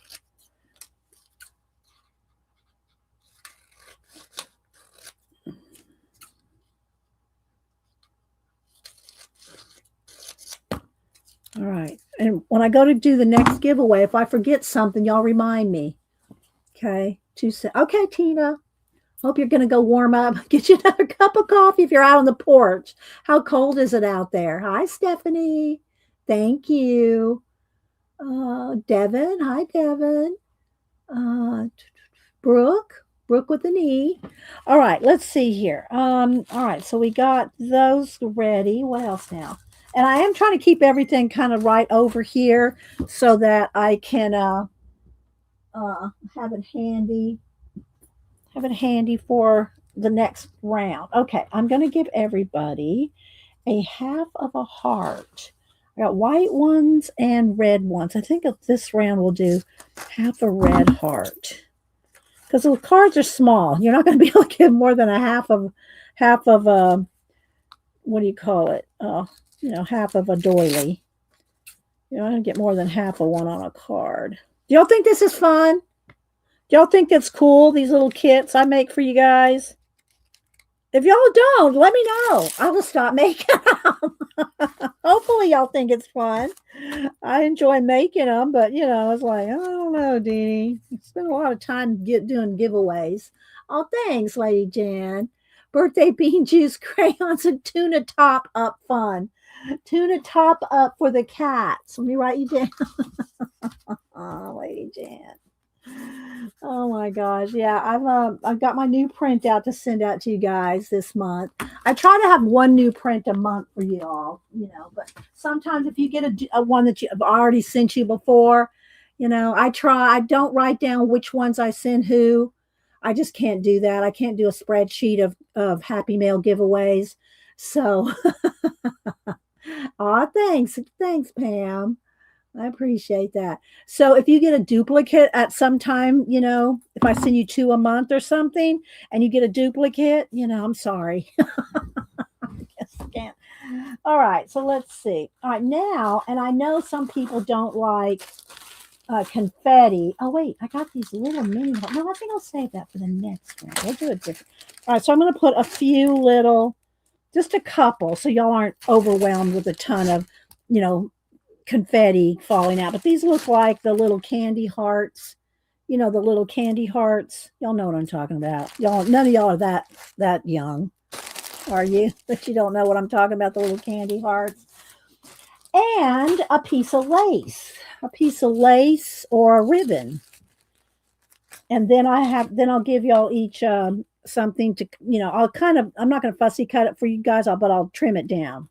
All right. And when I go to do the next giveaway, if I forget something, y'all remind me. Okay. Okay, Tina. Hope you're going to go warm up. Get you another cup of coffee if you're out on the porch. How cold is it out there? Hi, Stephanie. Thank you. Devin. Hi, Devin. Brooke with an E. All right, let's see here. All right, so we got those ready. What else now? And I am trying to keep everything kind of right over here so that I can have it handy. Have it handy for the next round. Okay, I'm going to give everybody a half of a heart. I got white ones and red ones. I think this round we'll do half a red heart because the cards are small. You're not going to be able to give more than a half of what do you call it? Half of a doily. You're not going to get more than half of one on a card. Do y'all think this is fun? Do y'all think it's cool, these little kits I make for you guys? If y'all don't, let me know. I will stop making them. Hopefully y'all think it's fun. I enjoy making them, but it's like, I don't know, Deanie. Spend a lot of time doing giveaways. Oh, thanks, Lady Jan. Birthday bean juice, crayons, and tuna top up fun. Tuna top up for the cats. Let me write you down. Oh, Lady Jan. Oh my gosh. Yeah, I've got my new print out to send out to you guys this month. I try to have one new print a month for you all, but sometimes if you get a one that I've already sent you before, I don't write down which ones I send who. I just can't do that. I can't do a spreadsheet of Happy Mail giveaways. So thanks, Pam. I appreciate that. So if you get a duplicate at some time, if I send you 2 a month or something and you get a duplicate, I'm sorry. I guess I can't. All right. So let's see. All right. Now, and I know some people don't like confetti. Oh, wait. I got these little mini. No, I think I'll save that for the next one. We'll do it different. All right. So I'm going to put a few little, just a couple, so y'all aren't overwhelmed with a ton of, confetti falling out, but these look like the little candy hearts. The little candy hearts. Y'all know what I'm talking about. None of y'all are that young, are you? But you don't know what I'm talking about, the little candy hearts. And a piece of lace or a ribbon. And then I'll give y'all each something to, I'm not going to fussy cut it for you guys, but I'll trim it down.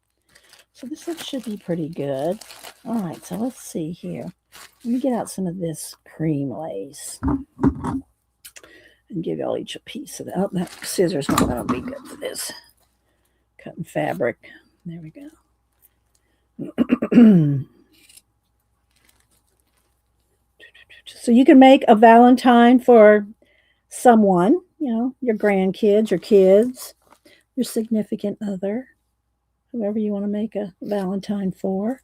So this should be pretty good. All right, so let's see here. Let me get out some of this cream lace and give y'all each a piece of that. Oh, that scissors not going to be good for this. Cutting fabric. There we go. So you can make a Valentine for someone, your grandkids, your kids, your significant other, whoever you want to make a Valentine for.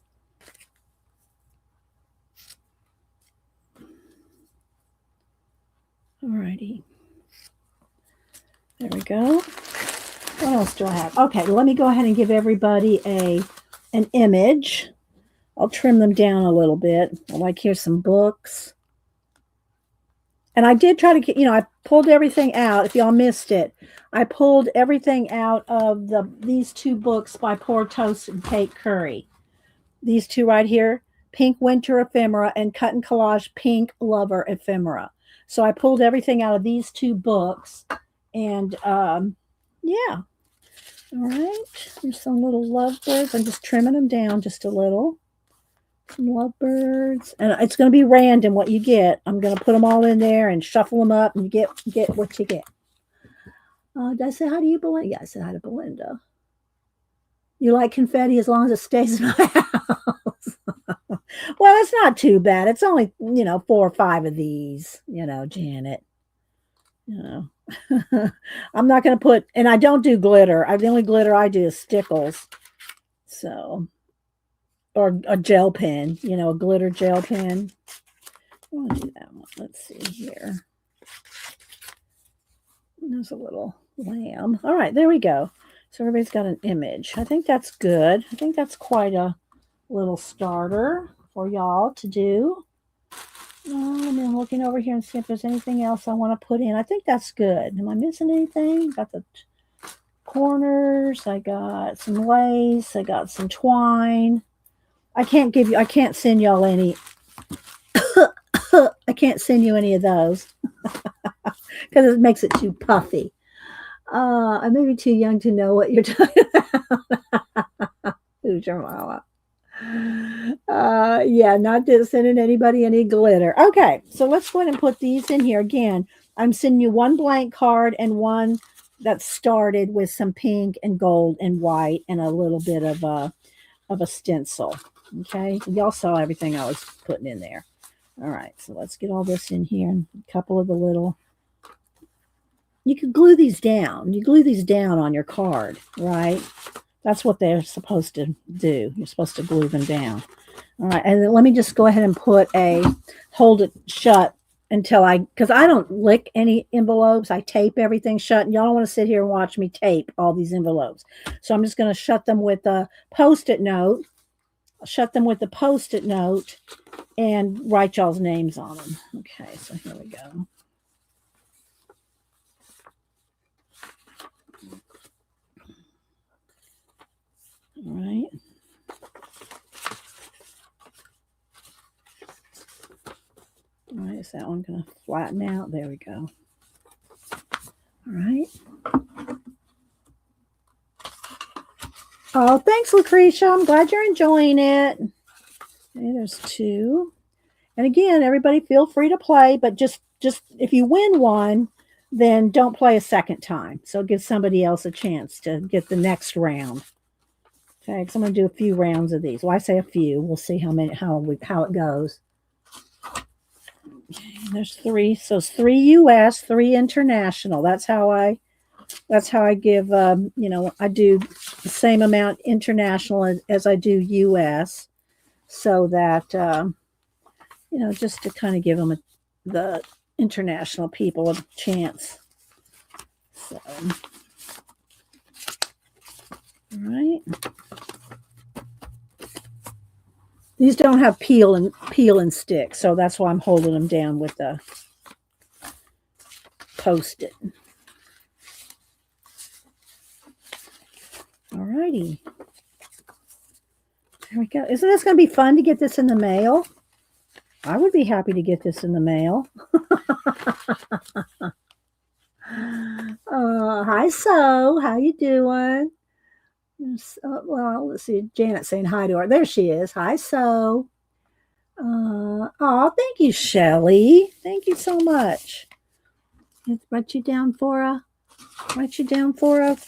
Alrighty. There we go. What else do I have? Okay, let me go ahead and give everybody an image. I'll trim them down a little bit. Like here's some books. And I did try to get, I pulled everything out. If y'all missed it, I pulled everything out of these two books by Poor Toast and Kate Curry. These two right here, Pink Winter Ephemera and Cut and Collage Pink Lover Ephemera. So I pulled everything out of these two books. And yeah. All right. There's some little lovebirds. I'm just trimming them down just a little. Some lovebirds. And it's going to be random what you get. I'm going to put them all in there and shuffle them up, and you get what you get. Did I say hi to you, Belinda? Yeah, I said hi to Belinda. You like confetti as long as it stays in my house. Well, it's not too bad. It's only, 4 or 5 of these, Janet. I'm not going to put, and I don't do glitter. The only glitter I do is stickles. So, or a gel pen, a glitter gel pen. I want to do that one. Let's see here. There's a little lamb. All right, there we go. So everybody's got an image. I think that's good. I think that's quite a little starter for y'all to do. And then looking over here and see if there's anything else I want to put in. I think that's good. Am I missing anything? Got the corners. I got some lace. I got some twine. I can't send y'all any. I can't send you any of those because it makes it too puffy. I may be too young to know what you're talking about. Who's your mama? Yeah, not sending anybody any glitter. Okay, so let's go ahead and put these in here again. I'm sending you one blank card and one that started with some pink and gold and white and a little bit of a stencil. Okay, y'all saw everything I was putting in there. All right, so let's get all this in here and a couple of the little. You could glue these down. You glue these down on your card, right? That's what they're supposed to do. You're supposed to glue them down. All right, and then let me just go ahead and hold it shut because I don't lick any envelopes. I tape everything shut, and y'all don't want to sit here and watch me tape all these envelopes. So I'm just going to shut them with a Post-it note. I'll shut them with a Post-it note and write y'all's names on them. Okay, so here we go. All right. All right, is that one going to flatten out? There we go. All right. Oh, thanks, Lucretia. I'm glad you're enjoying it. Okay, there's 2. And again, everybody feel free to play, but just if you win one, then don't play a second time. So give somebody else a chance to get the next round. Okay, because I'm going to do a few rounds of these. Well, I say a few. We'll see how it goes. Okay, there's 3. So it's 3 U.S., 3 international. That's how I give. I do the same amount international as I do U.S. So that just to kind of give them the international people a chance. So, all right. These don't have peel and stick, so that's why I'm holding them down with the Post-it. All righty. There we go. Isn't this going to be fun to get this in the mail? I would be happy to get this in the mail. Hi, So. How you doing? Well, let's see. Janet's saying hi to her. There she is. Hi, So. Thank you, Shelly. Thank you so much. Let's write you down for a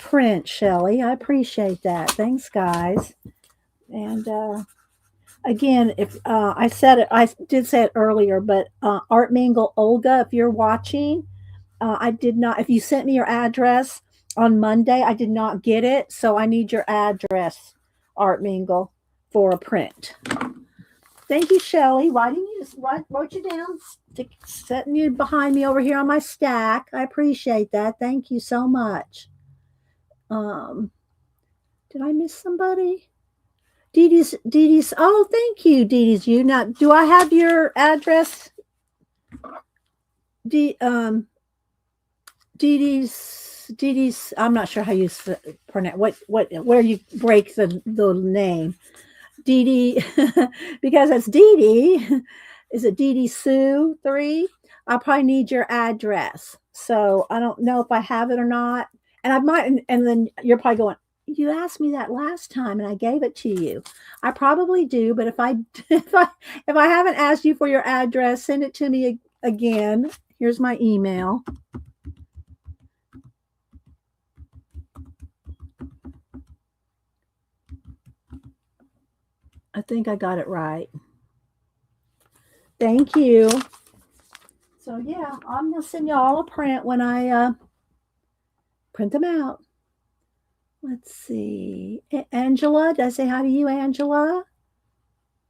print, Shelly. I appreciate that. Thanks, guys. And Again, if I said it, I did say it earlier, but Art Mingle Olga, if you're watching, I did not. If you sent me your address on Monday, I did not get it, so I need your address, Art Mingle, for a print. Thank you, Shelley. Writing you wrote you down, setting you behind me over here on my stack. I appreciate that. Thank you so much. Um, did I miss somebody? Dee Dee's. Oh, thank you, Dee Dee's. You now, do I have your address? D Dee Dee's. I'm not sure how you pronounce what where you break the name. Dee Dee, because it's Dee Dee. Is it Dee Dee Sue 3? I'll probably need your address. So I don't know if I have it or not. And I might, and then you're probably going, you asked me that last time and I gave it to you. I probably do, but if I if I haven't asked you for your address, send it to me again. Here's my email. I think I got it right. Thank you. So yeah, I'm gonna send you all a print when I print them out. Let's see. Angela, did I say hi to you, Angela?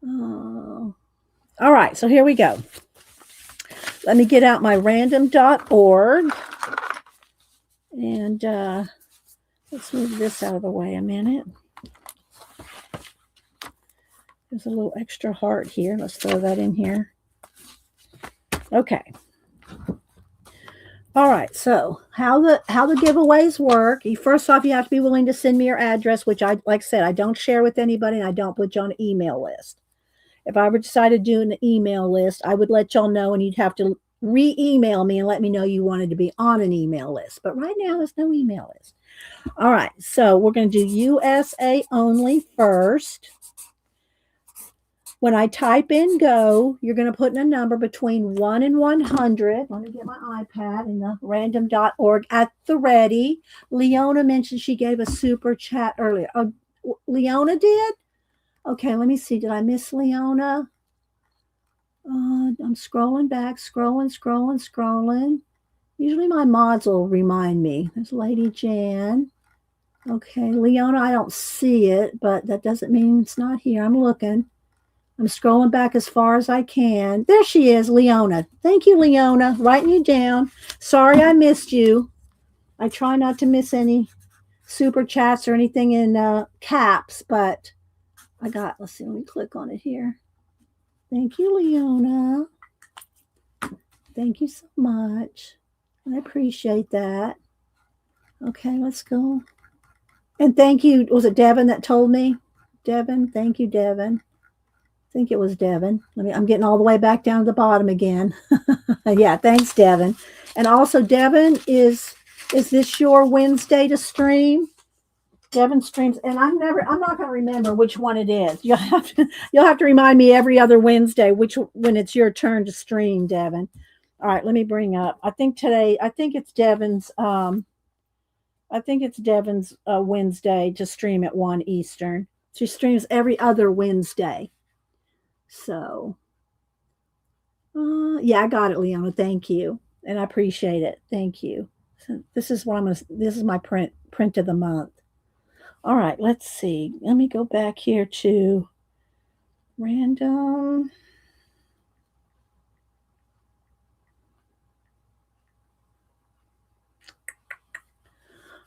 Oh. All right, so here we go. Let me get out my random.org. And let's move this out of the way a minute. There's a little extra heart here. Let's throw that in here. Okay. All right. So how the giveaways work? First off, you have to be willing to send me your address, which I like I said, I don't share with anybody and I don't put you on an email list. If I ever decided to do an email list, I would let y'all know and you'd have to re-email me and let me know you wanted to be on an email list. But right now there's no email list. All right. So we're going to do USA only first. When I type in go, you're going to put in a number between 1 and 100. Let me get my iPad and the random.org at the ready. Leona mentioned she gave a super chat earlier. Oh, Leona did? Okay, let me see. Did I miss Leona? I'm scrolling back, scrolling. Usually my mods will remind me. There's Lady Jan. Okay, Leona, I don't see it, but that doesn't mean it's not here. I'm looking. I'm scrolling back as far as I can. There she is, Leona. Thank you, Leona. Writing you down. Sorry I missed you. I try not to miss any super chats or anything in caps, but I got, let's see, let me click on it here. Thank you, Leona. Thank you so much. I appreciate that. Okay, let's go. And thank you. Was it Devin that told me? Devin, thank you, Devin. I think it was Devin. I'm getting all the way back down to the bottom again. Yeah, thanks, Devin. And also, Devin, is this your Wednesday to stream? Devin streams, and I'm not going to remember which one it is. You'll have to remind me every other Wednesday when it's your turn to stream, Devin. All right, let me bring up. I think it's Devin's. Wednesday to stream at 1 Eastern. She streams every other Wednesday. So, yeah, I got it, Leona. Thank you, and I appreciate it. Thank you. So this is my print of the month. All right, let's see. Let me go back here to random.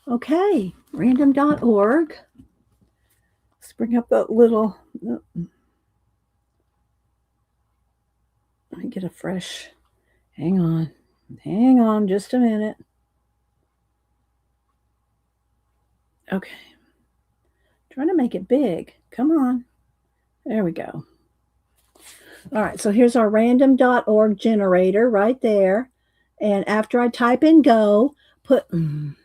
Okay, random.org. Let's bring up that little. Let me get a fresh. Hang on just a minute. Okay. Trying to make it big. Come on. There we go. All right, so here's our random.org generator right there. And after I type in go, put in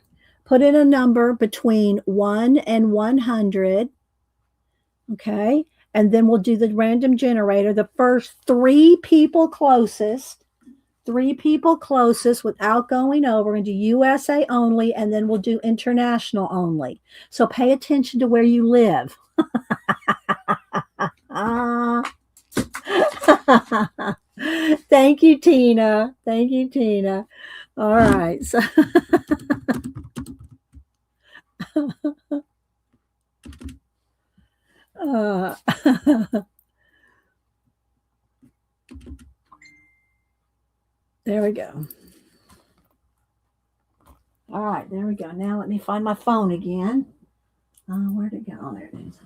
a number between 1 and 100. Okay. And then we'll do the random generator. The first three people closest without going over. We're going to do USA only, and then we'll do international only. So pay attention to where you live. Thank you, Tina. Thank you, Tina. All right. So uh, there we go. All right, there we go. Now let me find my phone again. Where'd it go? Oh, there it is.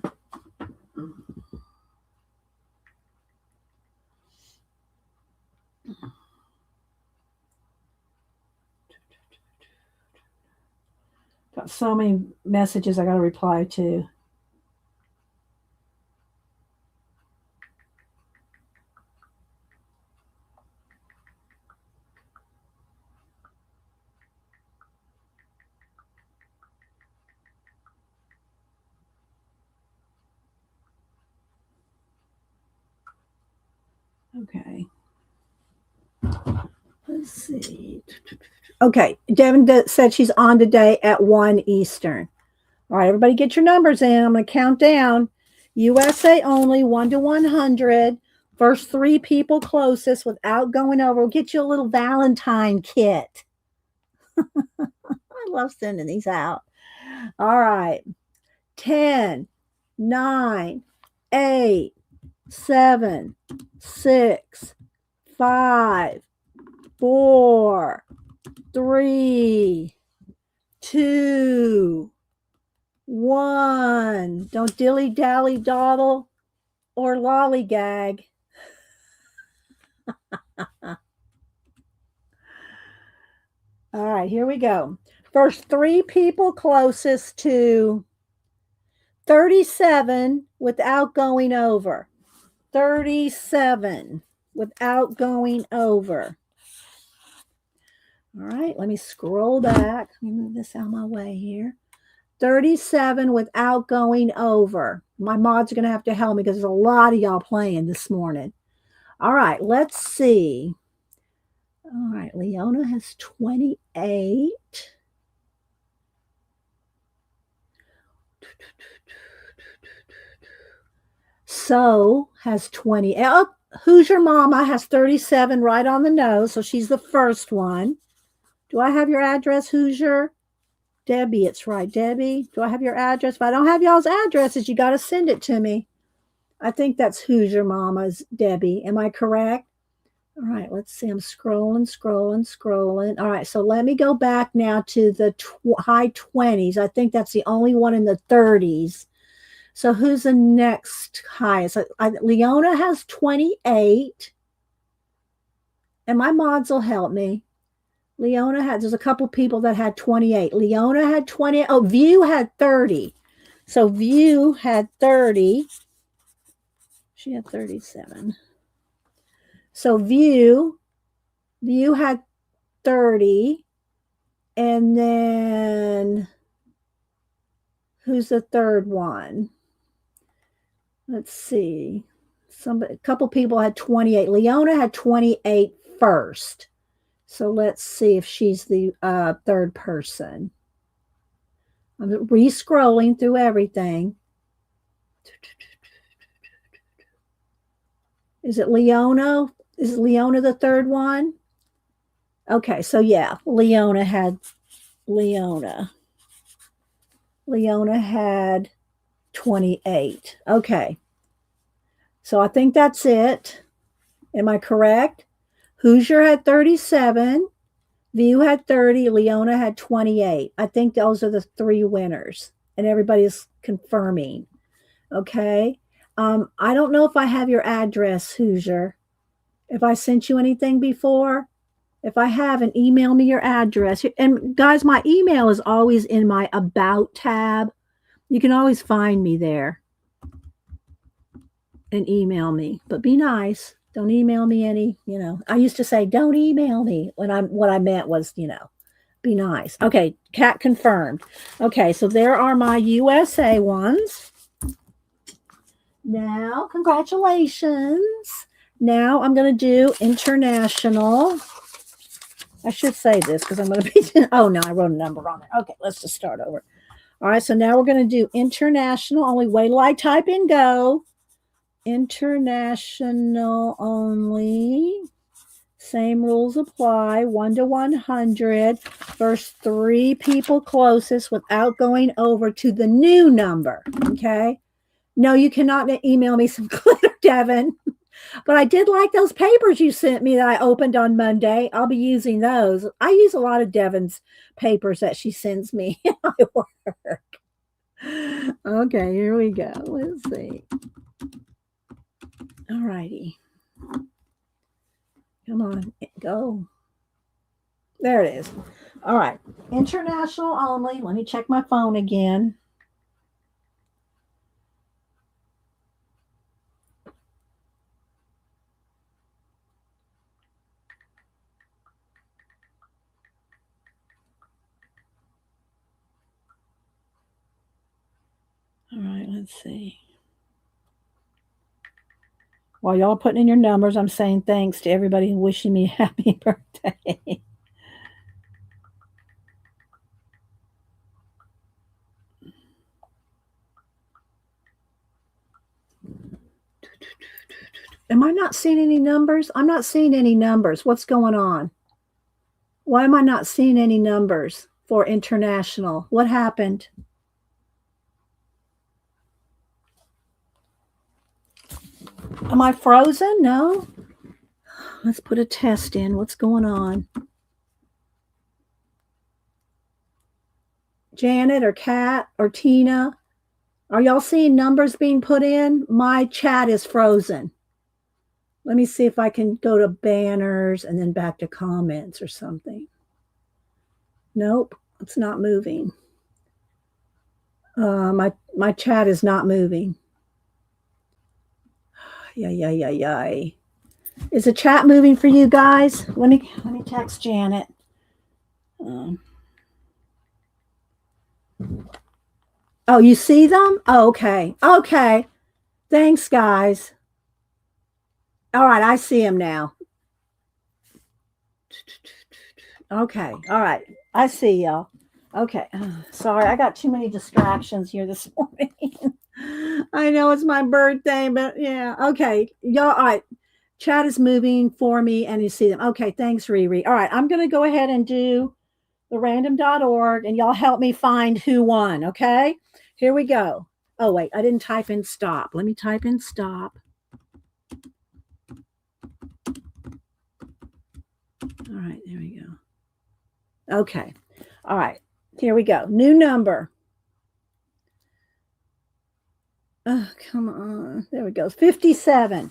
Got so many messages I got to reply to. Okay. Let's see. Okay. Devin said she's on today at 1 Eastern. All right, everybody get your numbers in. I'm going to count down. USA only, 1 to 100. First 3 people closest without going over. We'll get you a little Valentine kit. I love sending these out. All right. 10, 9, 8, 7, 6, 5, 4, 3, 2, 1. Don't dilly dally dawdle or lollygag. All right, here we go. First 3 people closest to 37 without going over. 37 without going over. All right, let me scroll back. Let me move this out of my way here. 37 without going over. My mods are going to have to help me because there's a lot of y'all playing this morning. All right, let's see. All right, Leona has 28. So has 20. Oh, who's your mama? Has 37 right on the nose. So she's the first one. Do I have your address, Hoosier? Debbie, it's right. Debbie, do I have your address? If I don't have y'all's addresses, you got to send it to me. I think that's Hoosier Mama's Debbie. Am I correct? All right, let's see. I'm scrolling. All right, so let me go back now to the high 20s. I think that's the only one in the 30s. So who's the next highest? Leona has 28. And my mods will help me. There's a couple people that had 28. Leona had 20. Oh, View had 30. So View had 30. She had 37. So View had 30. And then who's the third one? Let's see. A couple people had 28. Leona had 28 first. So let's see if she's the third person. I'm re-scrolling through everything. Is it Leona? Is Leona the third one? Okay, so yeah, Leona had 28. Okay. So I think that's it. Am I correct? Hoosier had 37. View had 30. Leona had 28. I think those are the 3 winners. And everybody's confirming. Okay. I don't know if I have your address, Hoosier. If I sent you anything before. If I haven't, email me your address. And guys, my email is always in my About tab. You can always find me there and email me. But be nice. Don't email me any, I used to say, don't email me what I meant was, be nice. Okay. Cat confirmed. Okay. So there are my USA ones. Now, congratulations. Now I'm going to do international. I should say this because I'm going to be, oh no, I wrote a number on it. Okay. Let's just start over. All right. So now we're going to do international. Only wait till I type in go. International only. Same rules apply. 1 to 100. First 3 people closest without going over to the new number. Okay. No, you cannot email me some glitter, Devin. But I did like those papers you sent me that I opened on Monday. I'll be using those. I use a lot of Devin's papers that she sends me in my work. Okay, here we go. Let's see. All righty. Come on, go. There it is. All right. International only. Let me check my phone again. All right, let's see. While y'all putting in your numbers, I'm saying thanks to everybody wishing me a happy birthday. Am I not seeing any numbers? I'm not seeing any numbers. What's going on? Why am I not seeing any numbers for international? What happened? Am I frozen? No. Let's put a test in. What's going on? Janet or Kat or Tina, are y'all seeing numbers being put in? My chat is frozen. Let me see if I can go to banners and then back to comments or something. Nope, it's not moving. My chat is not moving. Yeah. Is the chat moving for you guys? Let me text Janet. Oh, you see them? Oh, okay. Okay. Thanks, guys. All right, I see them now. Okay. All right. I see y'all. Okay. Sorry, I got too many distractions here this morning. I know it's my birthday, but yeah. Okay. Y'all, all right. Chat is moving for me and you see them. Okay. Thanks, Riri. All right. I'm going to go ahead and do the random.org and y'all help me find who won. Okay. Here we go. Oh, wait. I didn't type in stop. Let me type in stop. All right. There we go. Okay. All right. Here we go. New number. Oh, come on. There we go. 57.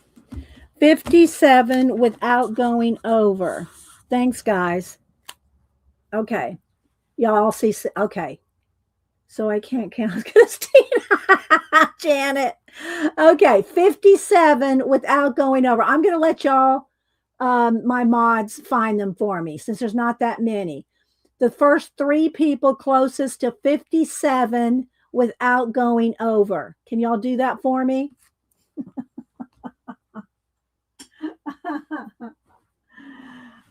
57 without going over. Thanks, guys. Okay. Y'all all see. Okay. So I can't count. Christina. Janet. Okay. 57 without going over. I'm going to let y'all, my mods, find them for me since there's not that many. The first 3 people closest to 57 without going over. Can y'all do that for me?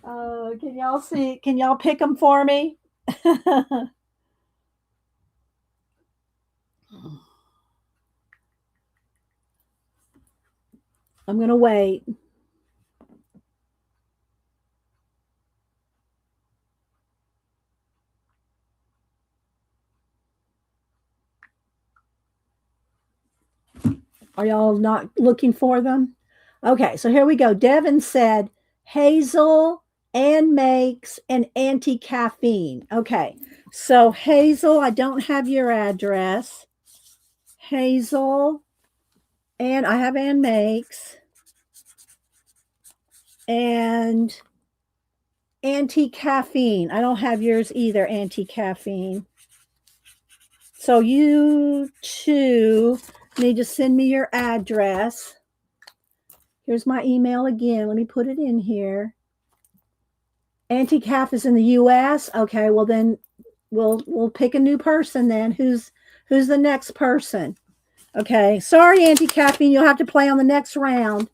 Can y'all see? Can y'all pick them for me? I'm going to wait. Are y'all not looking for them? Okay, so here we go. Devin said Hazel, and Makes, and anti-caffeine. Okay, so Hazel, I don't have your address. Hazel, and I have Ann Makes, and anti-caffeine. I don't have yours either, anti-caffeine. So you two need to send me your address. Here's my email again. Let me put it in here. Anti-Caff is in the US. Okay, well then we'll pick a new person then. Who's the next person? Okay. Sorry, Anti-Caffeine, you'll have to play on the next round.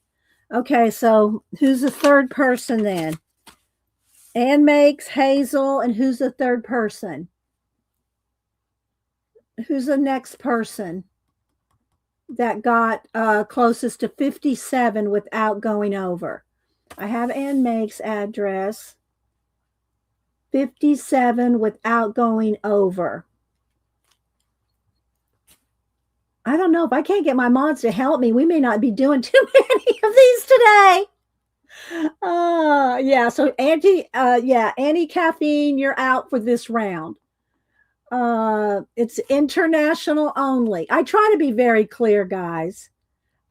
Okay, so who's the third person then? Ann Makes, Hazel, and who's the third person? Who's the next person? that got closest to 57 without going over. I have Ann Make's address. 57 without going over. I don't know if I can't get my mods to help me. We may not be doing too many of these today. Yeah. So anti-caffeine, you're out for this round. It's international only. I try to be very clear, guys.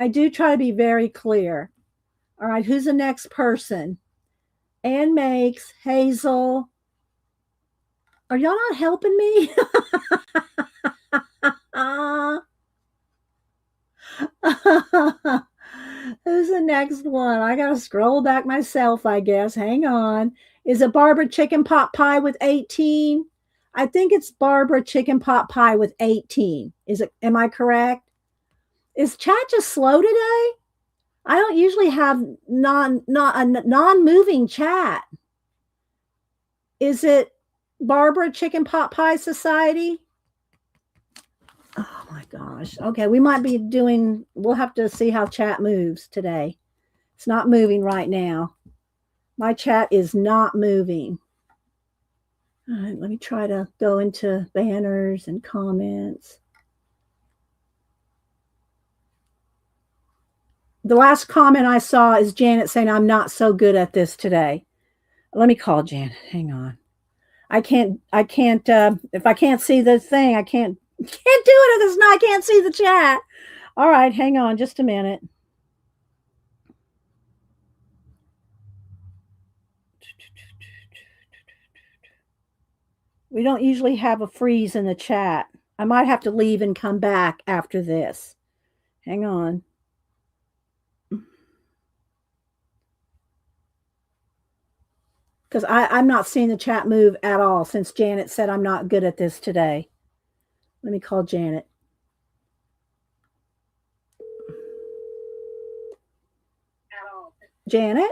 I do try to be very clear. All right, who's the next person? Ann Makes, Hazel. Are y'all not helping me? Who's the next one? I gotta scroll back myself, I guess. Hang on. Is it Barbara Chicken Pot Pie with 18? I think it's Barbara Chicken Pot Pie with 18. Is it? Am I correct? Is chat just slow today? I don't usually have non-moving chat. Is it Barbara Chicken Pot Pie Society? Oh my gosh. Okay, we might be doing, we'll have to see how chat moves today. It's not moving right now. My chat is not moving. All right, let me try to go into banners and comments. The last comment I saw is Janet saying, I'm not so good at this today. Let me call Janet. Hang on. I can't, if I can't see the thing, I can't do it if I can't see the chat. All right, hang on just a minute. We don't usually have a freeze in the chat. I might have to leave and come back after this. Hang on. Because I'm not seeing the chat move at all since Janet said I'm not good at this today. Let me call Janet. Janet?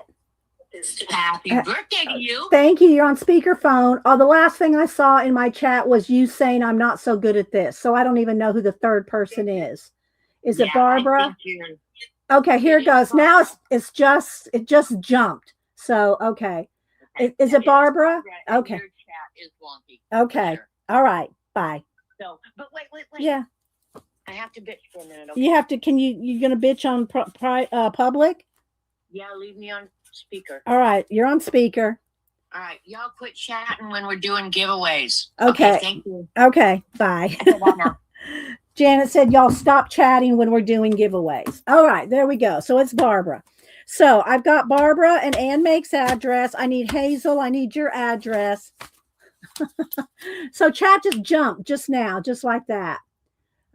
Happy birthday to you. Thank you. You're on speakerphone. Oh, the last thing I saw in my chat was you saying I'm not so good at this. So I don't even know who the third person is. Is it Barbara? Okay, here it goes. Now it just jumped. So okay. Is it Barbara? Okay. Your chat is wonky. Okay. Sure. All right. Bye. So, but wait. Yeah. I have to bitch for a minute. Okay? You have to. Can you gonna bitch on public? Yeah, leave me on speaker. All right, you're on speaker. All right, y'all quit chatting when we're doing giveaways. Okay. Thank you. Okay. Bye. Janet said, y'all stop chatting when we're doing giveaways. All right, there we go. So it's Barbara. So I've got Barbara and Ann Make's address. I need Hazel. I need your address. So chat just jumped just now, just like that.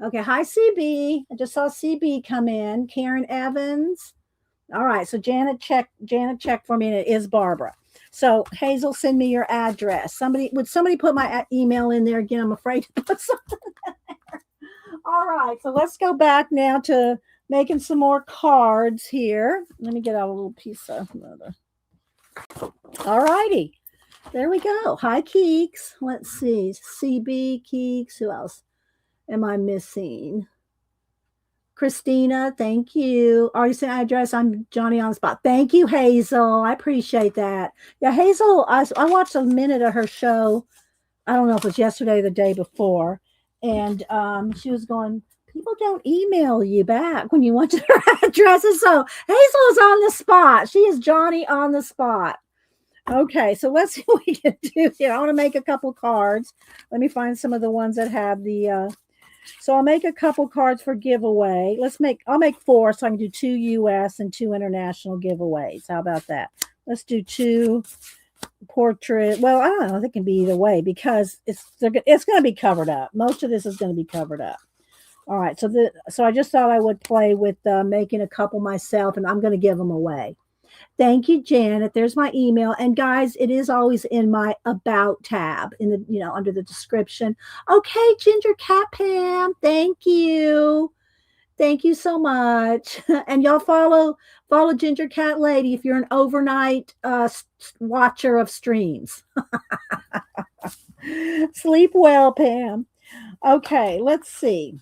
Okay. Hi, CB. I just saw CB come in. Karen Evans. All right. So Janet checked for me, and it is Barbara. So Hazel, send me your address. Would somebody put my email in there again? I'm afraid to put something in there. All right. So let's go back now to making some more cards here. Let me get out a little piece of another. All righty. There we go. Hi, Keeks. Let's see. CB, Keeks. Who else am I missing? Christina, thank you. Already sent address. I'm Johnny on the spot. Thank you, Hazel. I appreciate that. Yeah, Hazel, I watched a minute of her show. I don't know if it was yesterday or the day before. And she was going, people don't email you back when you want their addresses. So Hazel is on the spot. She is Johnny on the spot. Okay, so let's see what we can do here. I want to make a couple cards. Let me find some of the ones that have the... So I'll make a couple cards for giveaway. I'll make 4 so I can do 2 US and 2 international giveaways. How about that? Let's do 2 portrait. Well, I don't know. It can be either way because it's going to be covered up. Most of this is going to be covered up. All right. So I just thought I would play with making a couple myself, and I'm going to give them away. Thank you, Janet. There's my email. And guys, it is always in my About tab in the, under the description. Okay, Ginger Cat Pam. Thank you. Thank you so much. And y'all follow Ginger Cat Lady if you're an overnight watcher of streams. Sleep well, Pam. Okay, let's see.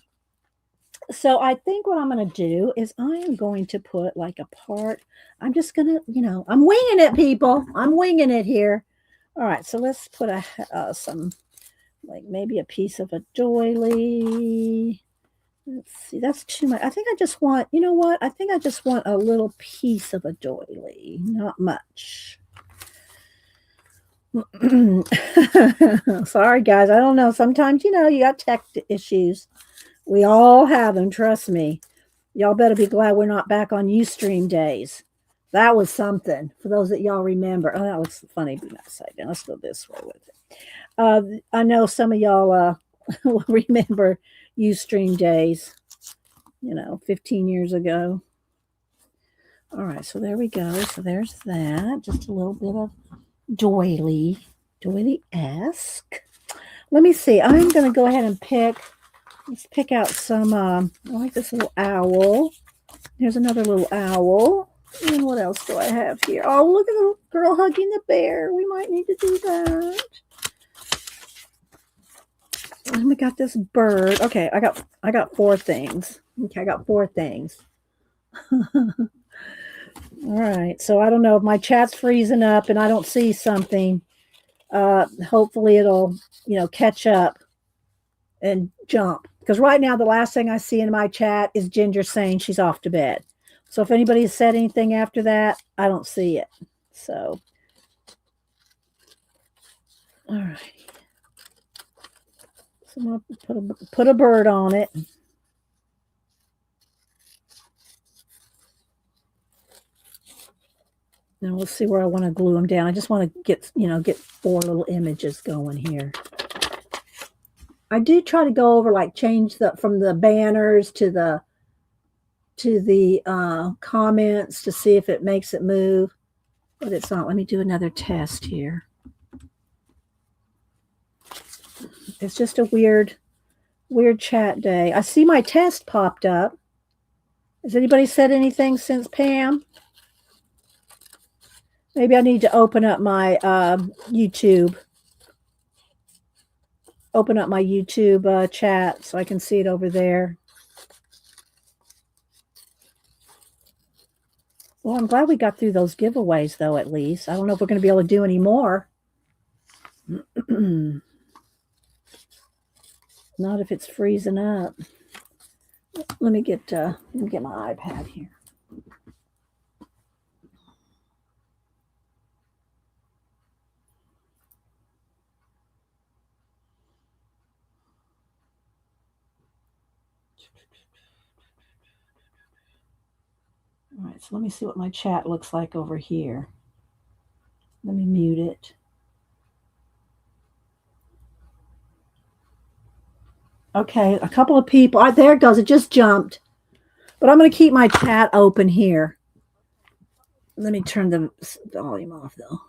So I think what I'm going to do is I am going to put like a part. I'm just going to, I'm winging it, people. I'm winging it here. All right. So let's put some, like maybe a piece of a doily. Let's see. That's too much. I think I just want, you know what? I think I just want a little piece of a doily, not much. Sorry, guys. I don't know. Sometimes, you got tech issues. We all have them, trust me. Y'all better be glad we're not back on Ustream days. That was something for those that y'all remember. Oh, that was funny. Be not second. Let's go this way with it. I know some of y'all will remember Ustream days, 15 years ago. All right, so there we go. So there's that. Just a little bit of doily-esque. Let me see. I'm going to go ahead and let's pick out some, I like this little owl. There's another little owl. And what else do I have here? Oh, look at the girl hugging the bear. We might need to do that. And we got this bird. Okay, I got 4 things. Okay, I got 4 things. All right, so I don't know if my chat's freezing up and I don't see something. Hopefully it'll, catch up and jump. Because right now, the last thing I see in my chat is Ginger saying she's off to bed. So if anybody has said anything after that, I don't see it. So, all right. So I'm going to put a bird on it. And we'll see where I want to glue them down. I just want to get 4 little images going here. I do try to go over, like, change from the banners to the comments to see if it makes it move, but it's not. Let me do another test here. It's just a weird chat day. I see my test popped up. Has anybody said anything since Pam? Maybe I need to open up my YouTube. Open up my YouTube chat so I can see it over there. Well, I'm glad we got through those giveaways, though, at least. I don't know if we're going to be able to do any more. Not if it's freezing up. Let me get my iPad here. All right, so let me see what my chat looks like over here. Let me mute it. Okay, a couple of people. There it goes. It just jumped. But I'm going to keep my chat open here. Let me turn the volume off, though.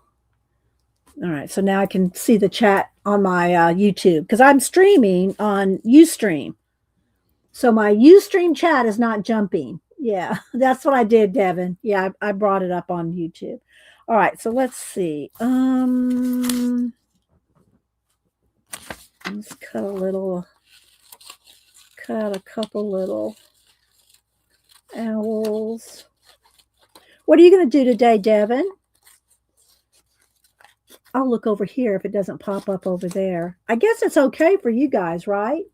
All right, so now I can see the chat on my YouTube because I'm streaming on Ustream. So my Ustream chat is not jumping. Yeah, that's what I did, Devin. Yeah, I brought it up on YouTube. All right, so let's see. Let's cut out a couple little owls. What are you going to do today, Devin? I'll look over here if it doesn't pop up over there. I guess it's okay for you guys, right?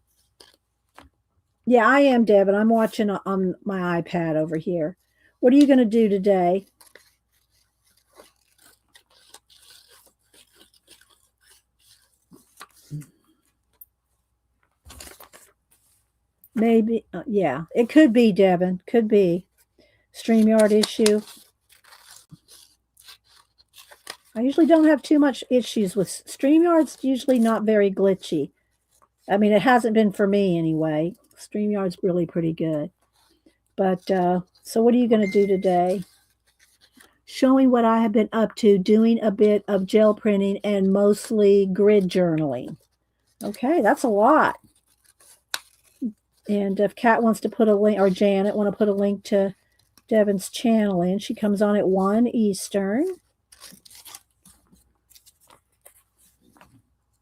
Yeah, I am, Devin. I'm watching on my iPad over here. What are you going to do today? Maybe, yeah, it could be, Devin. Could be. StreamYard issue. I usually don't have too much issues with StreamYard's usually not very glitchy. I mean, it hasn't been for me anyway. StreamYard's really pretty good. But, so what are you going to do today? Showing what I have been up to, doing a bit of gel printing and mostly grid journaling. Okay, that's a lot. And if Kat wants to put a link, or Janet want to put a link to Devin's channel in, she comes on at 1 Eastern.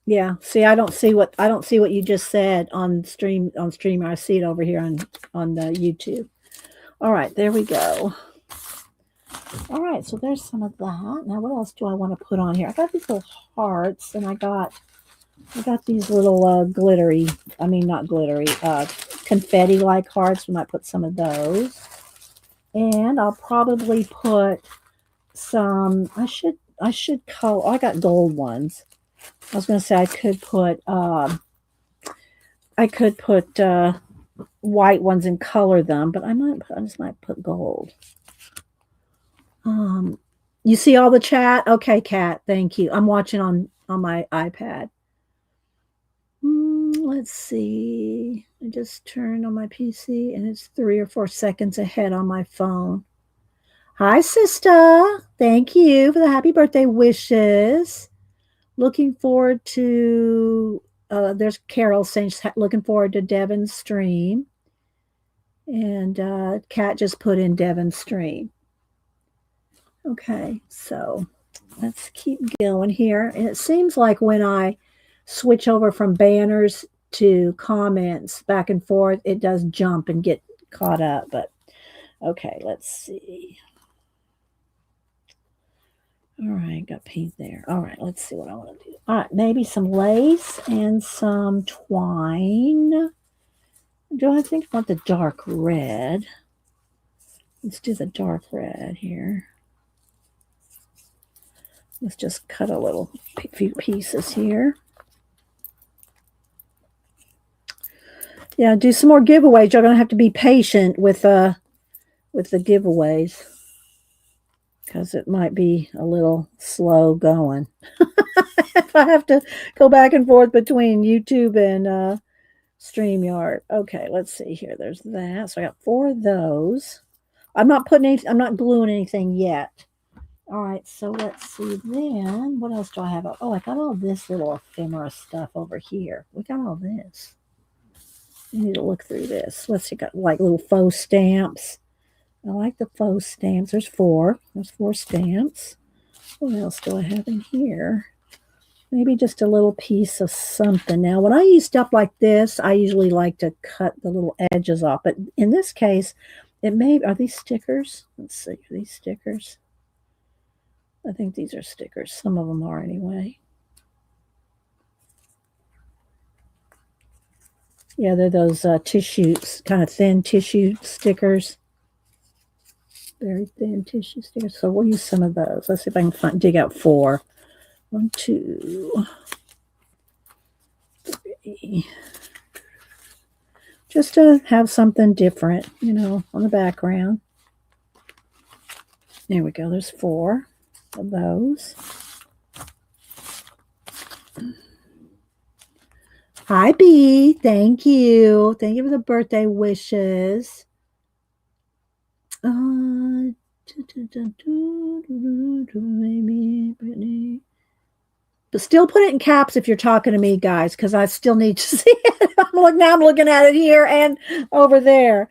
Yeah. See, I don't see what you just said on streamer. I see it over here on the YouTube. All right, there we go. All right, so there's some of that. Now, what else do I want to put on here? I got these little hearts, and I got these little glittery. I mean, not glittery. Confetti like hearts. We might put some of those, and I'll probably put some. I should color. I got gold ones. I was going to say I could put white ones and color them, but I just might put gold. You see all the chat? Okay, Kat, thank you. I'm watching on my iPad. Let's see. I just turned on my PC and it's 3 or 4 seconds ahead on my phone. Hi, sister. Thank you for the happy birthday wishes. Looking forward to there's Carol saying she's looking forward to Devin's stream. And Kat just put in Devin's stream. Okay, so let's keep going here. And it seems like when I switch over from banners to comments back and forth, it does jump and get caught up. But okay, let's see. All right, got paint there. All right, let's see what I want to do. All right, maybe some lace and some twine. Do I think I want the dark red? Let's do the dark red here. Let's just cut a little few pieces here. Yeah, do some more giveaways. You're going to have to be patient with the giveaways because it might be a little slow going. If I have to go back and forth between YouTube and StreamYard. Okay, let's see here. There's that. So I got 4 of those. I'm not gluing anything yet. All right, so let's see then. What else do I have? Oh, I got all this little ephemera stuff over here. We got all this. I need to look through this. Let's see, got like little faux stamps. I like the faux stamps. There's 4. There's 4 stamps. What else do I have in here? Maybe just a little piece of something. Now, when I use stuff like this, I usually like to cut the little edges off. But in this case, are these stickers? Let's see, are these stickers? I think these are stickers. Some of them are anyway. Yeah, they're those tissues, kind of thin tissue stickers. Very thin tissue stickers. So we'll use some of those. Let's see if I can dig out 4. 1, 2, 3. Just to have something different, on the background. There we go. There's 4 of those. Hi, B. Thank you. Thank you for the birthday wishes. Maybe Brittany. But still put it in caps if you're talking to me, guys, because I still need to see it. I'm looking at it here and over there.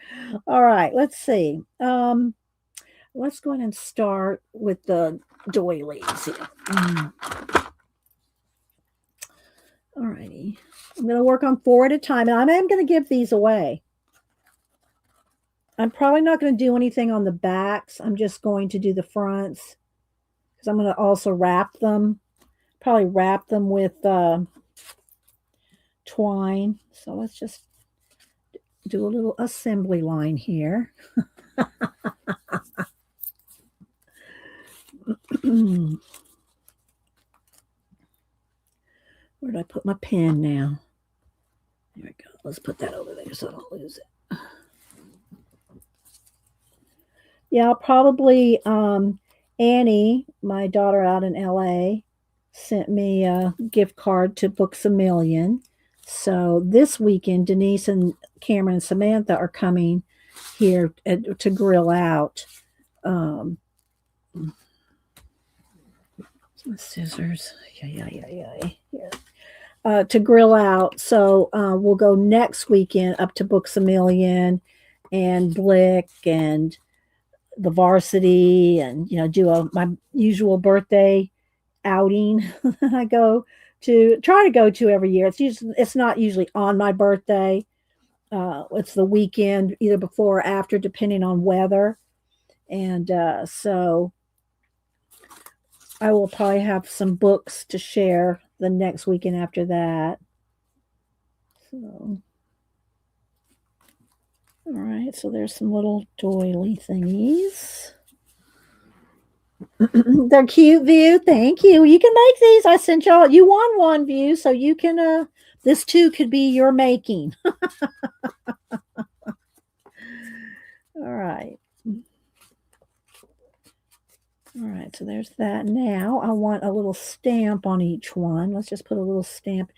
All right, let's see. Let's go ahead and start with the doilies here. All righty. I'm going to work on 4 at a time, and I am going to give these away. I'm probably not going to do anything on the backs. I'm just going to do the fronts because I'm going to also wrap them. Probably wrap them with twine. So let's just do a little assembly line here. Where did I put my pen now? There we go. Let's put that over there so I don't lose it. Yeah, I'll probably, Annie, my daughter out in LA, sent me a gift card to Books A Million. So this weekend, Denise and Cameron and Samantha are coming here to grill out. My scissors. Yeah. To grill out. So we'll go next weekend up to Books A Million and Blick and the Varsity and, do my usual birthday outing. I go to try to go to every year. It's not usually on my birthday. It's the weekend, either before or after, depending on weather. And so I will probably have some books to share the next weekend after that. So, all right, so there's some little doily thingies. They're cute, View. Thank you. You can make these. I sent y'all. You won one, View, so you can. This too could be your making. All right. All right, so there's that. Now I want a little stamp on each one. Let's just put a little stamp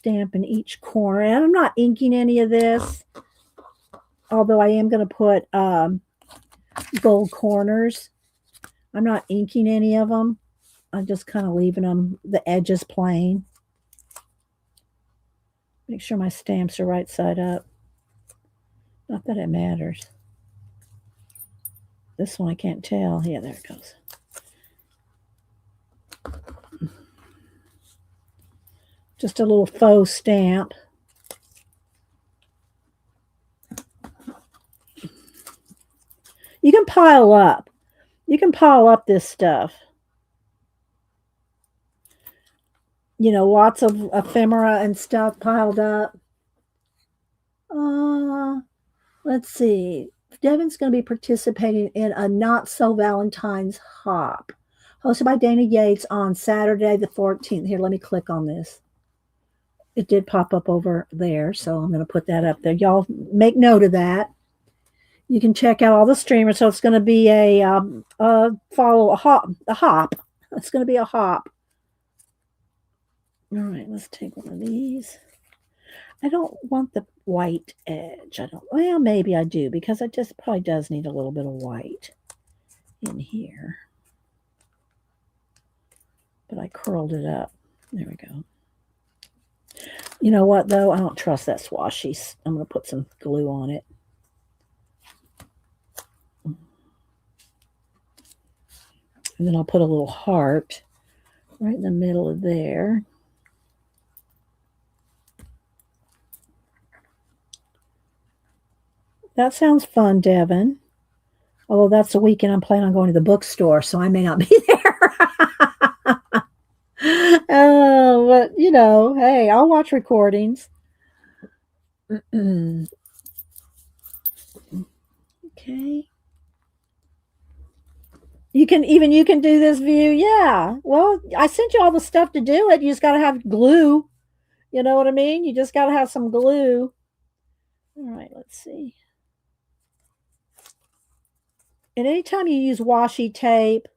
in each corner. And I'm not inking any of this, although I am going to put gold corners. I'm not inking any of them. I'm just kind of leaving them, the edges plain. Make sure my stamps are right side up. Not that it matters. This one I can't tell. Yeah, there it goes. Just a little faux stamp. You can pile up. You can pile up this stuff. You know, lots of ephemera and stuff piled up. Let's see. Devin's going to be participating in a Not So Valentine's Hop, hosted by Dana Yates on Saturday the 14th. Here, let me click on this. It did pop up over there, so I'm going to put that up there. Y'all make note of that. You can check out all the streamers. So it's going to be a hop. It's going to be a hop. All right, let's take one of these. I don't want the white edge. Well, maybe I do, because it just probably does need a little bit of white in here. But I curled it up. There we go. You know what, though? I don't trust that washi. I'm going to put some glue on it. And then I'll put a little heart right in the middle of there. That sounds fun, Devin. Although that's the weekend I'm planning on going to the bookstore, so I may not be there. But, you know, hey, I'll watch recordings. Okay. You can do this, View. Yeah. Well, I sent you all the stuff to do it. You just got to have glue. You know what I mean? You just got to have some glue. All right, let's see. And anytime you use washi tape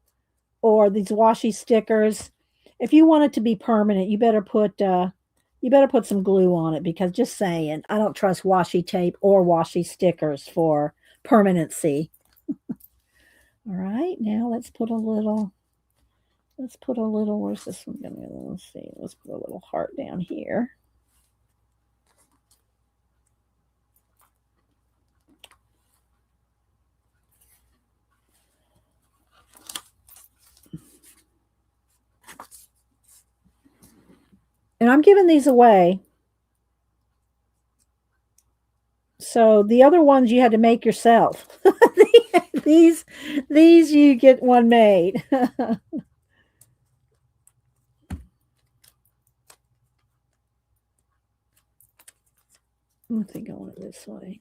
or these washi stickers, if you want it to be permanent, you better put some glue on it, because just saying, I don't trust washi tape or washi stickers for permanency. All right, now let's put a little, where's this one going? Let's see, let's put a little heart down here. And I'm giving these away. So the other ones you had to make yourself. these you get one made. I think I want it this way.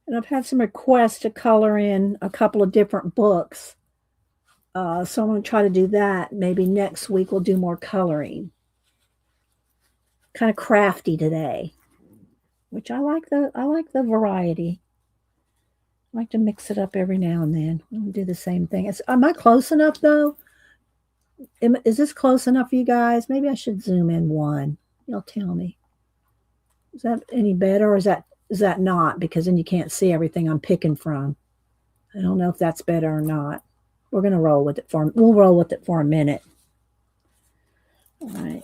And I've had some requests to color in a couple of different books. So I'm going to try to do that. Maybe next week we'll do more coloring. Kind of crafty today, which I like the variety. I like to mix it up every now and then. I'll do the same thing. Am I close enough, though? Is this close enough for you guys? Maybe I should zoom in one. You'll tell me. Is that any better, or is that not? Because then you can't see everything I'm picking from. I don't know if that's better or not. We're going to roll with it we'll roll with it for a minute. All right.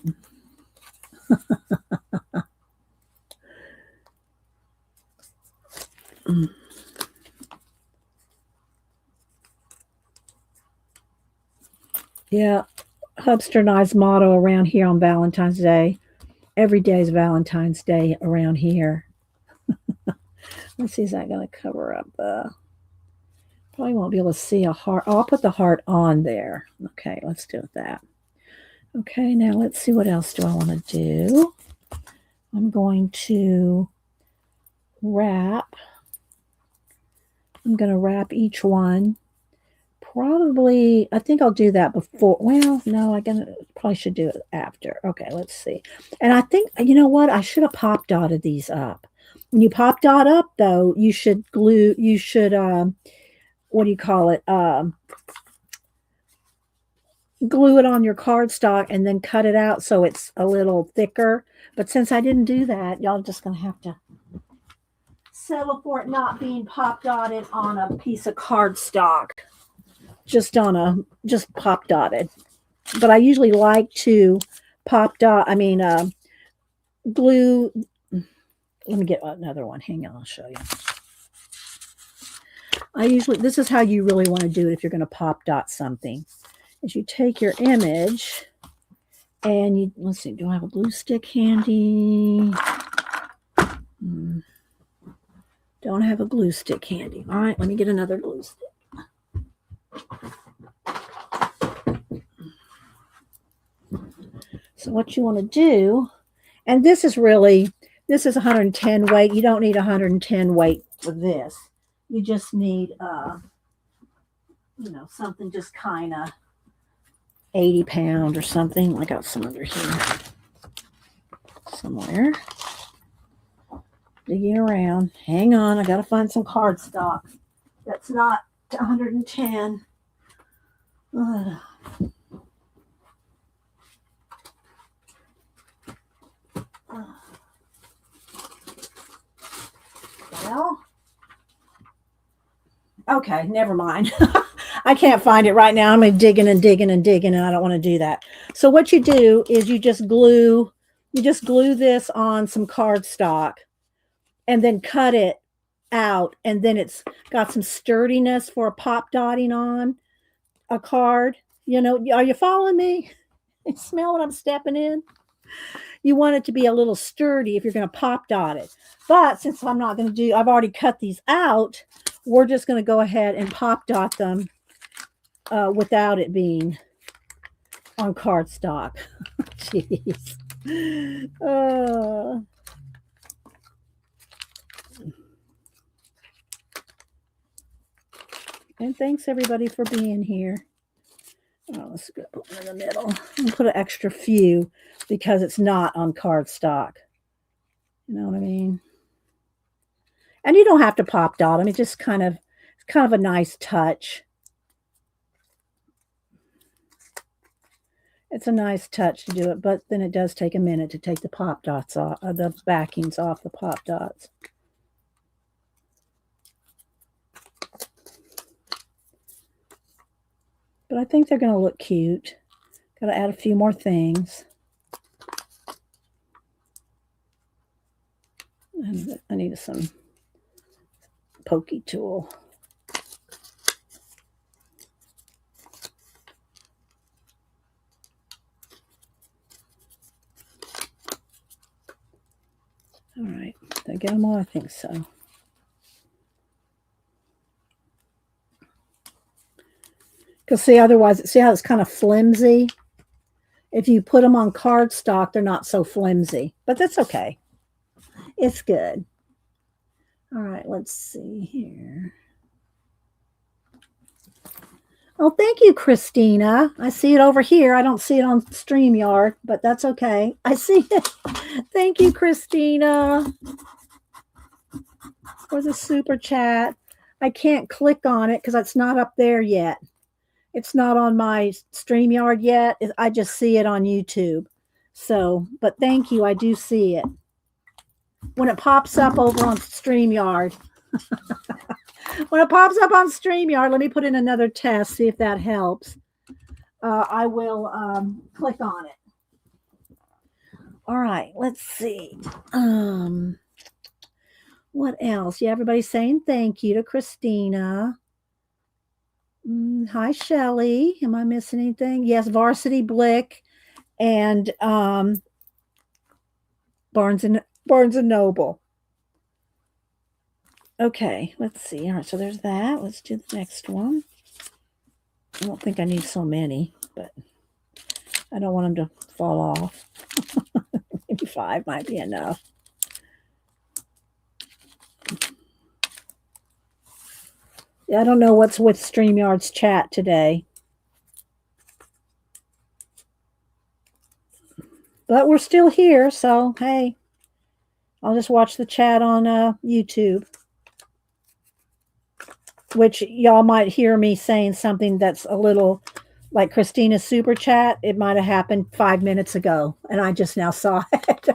Yeah, Hubster and I's motto around here on Valentine's Day. Every day is Valentine's Day around here. Let's see, is that going to cover up? Probably won't be able to see a heart. Oh, I'll put the heart on there. Okay, let's do that. Okay, now let's see what else do I want to do. I'm going to wrap. I'm going to wrap each one. Probably, I think I'll do that before. Well, no, probably should do it after. Okay, let's see. And I think, you know what? I should have pop dotted these up. When you pop dot up, though, you should glue, what do you call it? Glue it on your cardstock and then cut it out so it's a little thicker. But since I didn't do that, y'all just going to have to settle for it not being pop dotted on a piece of cardstock. Just pop dotted. But I usually like to glue. Let me get another one. Hang on, I'll show you. This is how you really want to do it if you're going to pop dot something. Is you take your image and let's see, do I have a glue stick handy? Don't have a glue stick handy. All right, let me get another glue stick. So what you want to do, and this is 110 weight. You don't need 110 weight for this. You just need, something just kind of 80 pound or something. I got some under here somewhere. Digging around. Hang on, I got to find some cardstock that's not 110. Well, okay, never mind. I can't find it right now. I'm digging and digging and digging, and I don't want to do that. So what you do is you just glue this on some cardstock and then cut it out, and then it's got some sturdiness for a pop dotting on a card. Are you following me? You smell what I'm stepping in? You want it to be a little sturdy if you're going to pop dot it. But since I'm not going to I've already cut these out, we're just going to go ahead and pop dot them without it being on cardstock. Jeez. And thanks everybody for being here. Oh, let's put one in the middle. I'm put an extra few because it's not on cardstock. You know what I mean? And you don't have to pop dot them. It's just kind of a nice touch. It's a nice touch to do it, but then it does take a minute to take the pop dots off, the backings off the pop dots. But I think they're going to look cute. Got to add a few more things. And I need some pokey tool. All right. Did I get them all? I think so. Because otherwise, see how it's kind of flimsy? If you put them on cardstock, they're not so flimsy. But that's okay. It's good. All right, let's see here. Oh, thank you, Christina. I see it over here. I don't see it on StreamYard, but that's okay. I see it. Thank you, Christina, for the super chat. I can't click on it because it's not up there yet. It's not on my StreamYard yet. I just see it on YouTube. So, but thank you. I do see it. When it pops up over on StreamYard. When it pops up on StreamYard, let me put in another test, see if that helps. I will click on it. All right, let's see. What else? Yeah, everybody's saying thank you to Christina. Hi, Shelly. Am I missing anything? Yes, Varsity Blick and Barnes and Noble. Okay, let's see. All right, so there's that. Let's do the next one. I don't think I need so many, but I don't want them to fall off. Maybe 5 might be enough. Yeah, I don't know what's with StreamYard's chat today. But we're still here, so hey, I'll just watch the chat on YouTube. Which y'all might hear me saying something that's a little like Christina's super chat. It might have happened 5 minutes ago, and I just now saw it.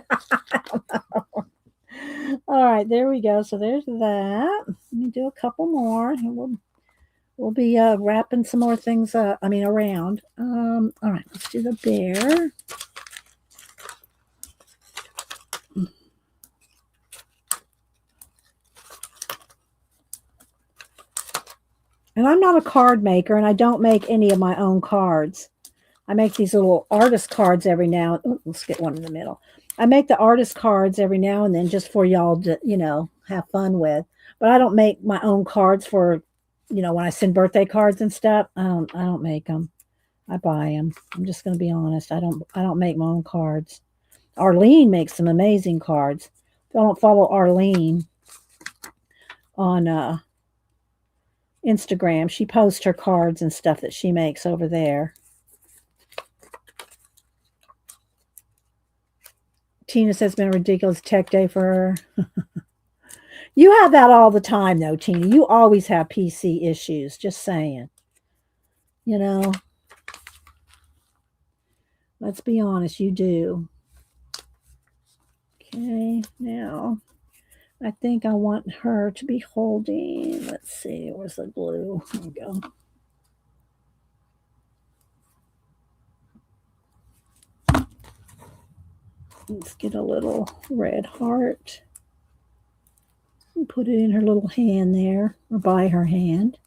All right, there we go. So there's that. Let me do a couple more, and we'll be wrapping some more things up. I mean, around. All right, let's do the bear. And I'm not a card maker, and I don't make any of my own cards. I make these little artist cards every now. Ooh, let's get one in the middle. I make the artist cards every now and then just for y'all to, have fun with. But I don't make my own cards for, when I send birthday cards and stuff. I don't make them. I buy them. I'm just going to be honest. I don't make my own cards. Arlene makes some amazing cards. If y'all don't follow Arlene on Instagram, she posts her cards and stuff that she makes over there. Tina says it's been a ridiculous tech day for her. You have that all the time, though, Tina. You always have PC issues. Just saying. Let's be honest, you do. Okay, now I think I want her to be holding. Let's see, where's the glue? There we go. Let's get a little red heart and put it in her little hand there, or by her hand.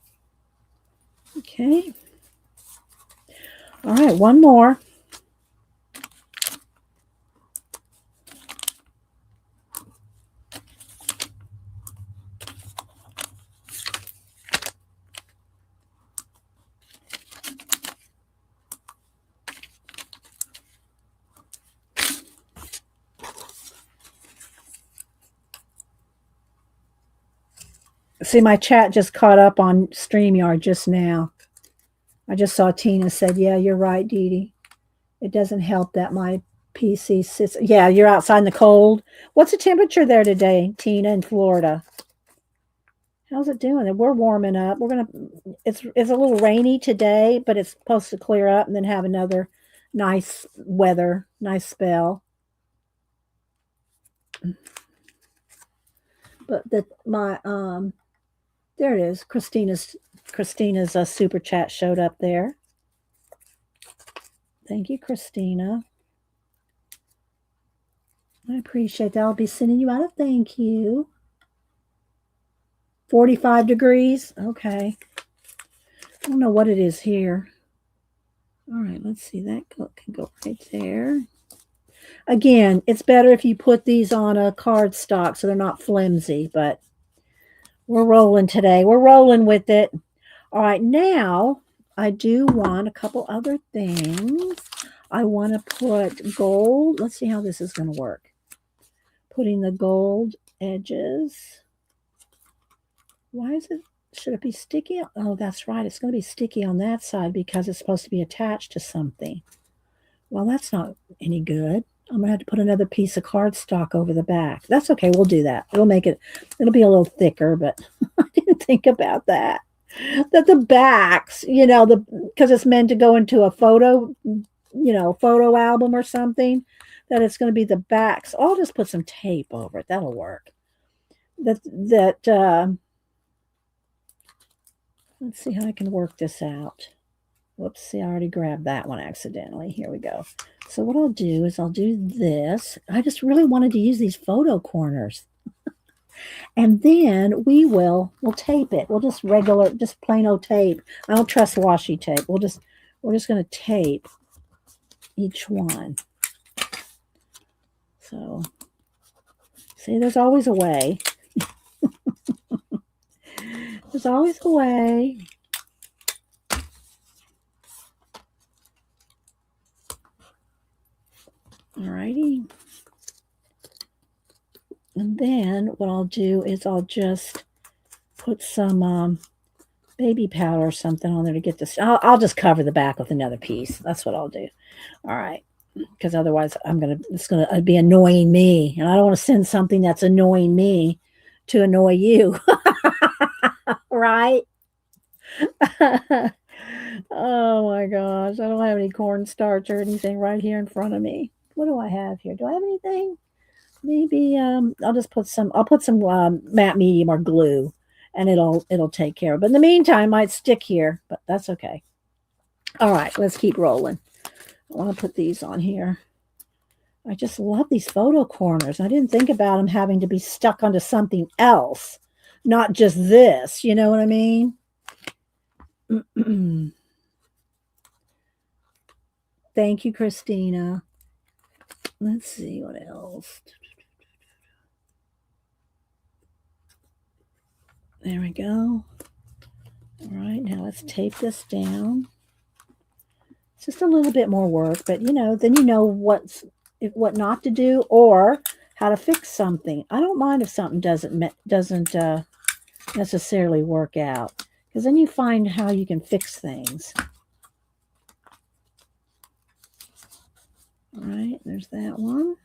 Okay. All right, one more. See, my chat just caught up on StreamYard just now. I just saw Tina said, yeah, you're right, Dee Dee. It doesn't help that my PC sits. Yeah, you're outside in the cold. What's the temperature there today, Tina, in Florida? How's it doing? We're warming up. It's a little rainy today, but it's supposed to clear up and then have another nice weather, nice spell. But there it is. Christina's super chat showed up there. Thank you, Christina. I appreciate that. I'll be sending you out a thank you. 45 degrees. Okay. I don't know what it is here. All right, let's see. That can go right there. Again, it's better if you put these on a cardstock so they're not flimsy, but we're rolling today. We're rolling with it. All right, now I do want a couple other things. I want to put gold. Let's see how this is going to work. Putting the gold edges. Why is it? Should it be sticky? Oh, that's right. It's going to be sticky on that side because it's supposed to be attached to something. Well, that's not any good. I'm going to have to put another piece of cardstock over the back. That's okay. We'll do that. It'll be a little thicker, but I didn't think about that. That the backs, because it's meant to go into a photo album or something, that it's going to be the backs. I'll just put some tape over it. That'll work. Let's see how I can work this out. Whoops, see, I already grabbed that one accidentally. Here we go. So what I'll do is I'll do this. I just really wanted to use these photo corners. And then we'll tape it. We'll just just plain old tape. I don't trust washi tape. We're just going to tape each one. So, see, there's always a way. There's always a way. Alrighty. And then what I'll do is I'll just put some baby powder or something on there to get this. I'll just cover the back with another piece. That's what I'll do. All right. Because otherwise it's gonna be annoying me. And I don't want to send something that's annoying me to annoy you. Right? Oh my gosh. I don't have any cornstarch or anything right here in front of me. What do I have here? Do I have anything? Maybe I'll put some matte medium or glue, and it'll take care of it. But in the meantime, it might stick here, but that's okay. All right, let's keep rolling. I want to put these on here. I just love these photo corners. I didn't think about them having to be stuck onto something else, not just this. You know what I mean? Thank you, Christina. Let's see what else. There we go. All right, now let's tape this down. It's just a little bit more work, but then you know what not to do or how to fix something. I don't mind if something doesn't necessarily work out, because then you find how you can fix things. All right, there's that one.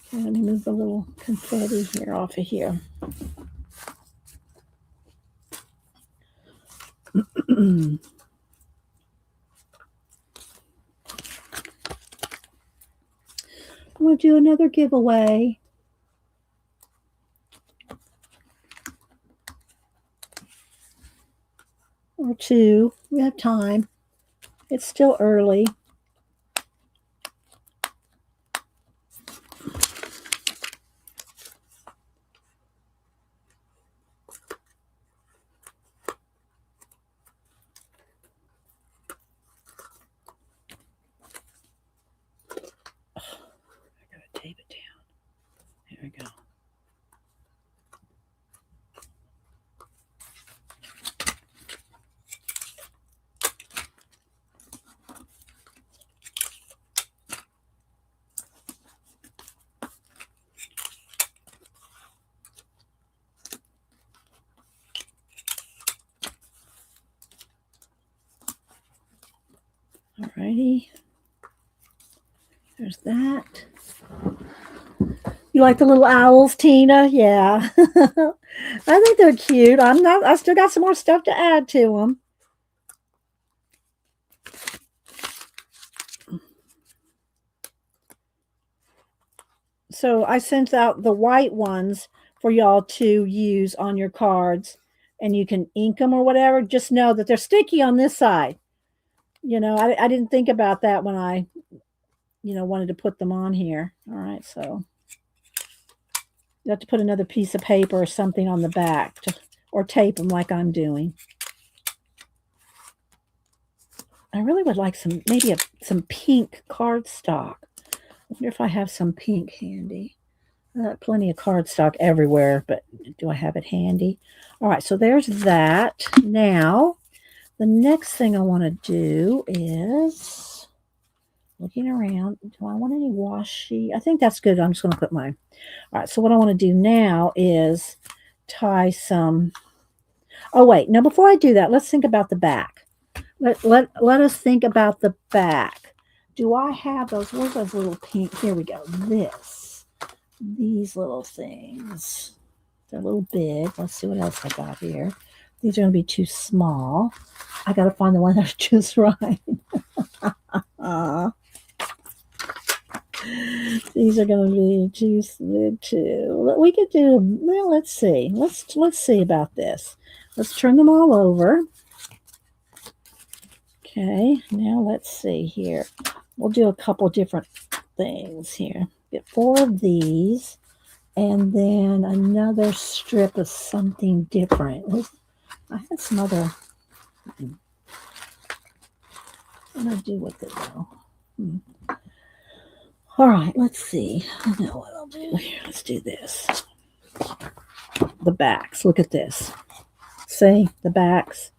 Okay, let me move the little confetti here off of here. I'm going to do another giveaway. Or two. We have time. It's still early. Tape it down. There we go. Alrighty. There's that. You like the little owls, Tina? Yeah. I think they're cute. I still got some more stuff to add to them. So I sent out the white ones for y'all to use on your cards, and you can ink them or whatever. Just know that they're sticky on this side. I didn't think about that when I, wanted to put them on here. All right, so you have to put another piece of paper or something on the back or tape them like I'm doing. I really would like some pink cardstock. I wonder if I have some pink handy. I got plenty of cardstock everywhere, but do I have it handy? All right, so there's that. Now, the next thing I want to do is looking around. Do I want any washi? I think that's good. I'm just going to put mine. All right, so what I want to do now is tie some. Oh, wait. Now, before I do that, let's think about the back. Let us think about the back. Do I have those? Where's those little pink? Here we go. These little things. They're a little big. Let's see what else I got here. These are going to be too small. I got to find the one that's just right. These are going to be too big too. We could do. Well, let's see. Let's see about this. Let's turn them all over. Okay, now let's see here. We'll do a couple different things here. Get 4 of these, and then another strip of something different. I had some other. What do I do with it though? All right, let's see. I know what I'll do here. Let's do this. The backs. Look at this. See the backs.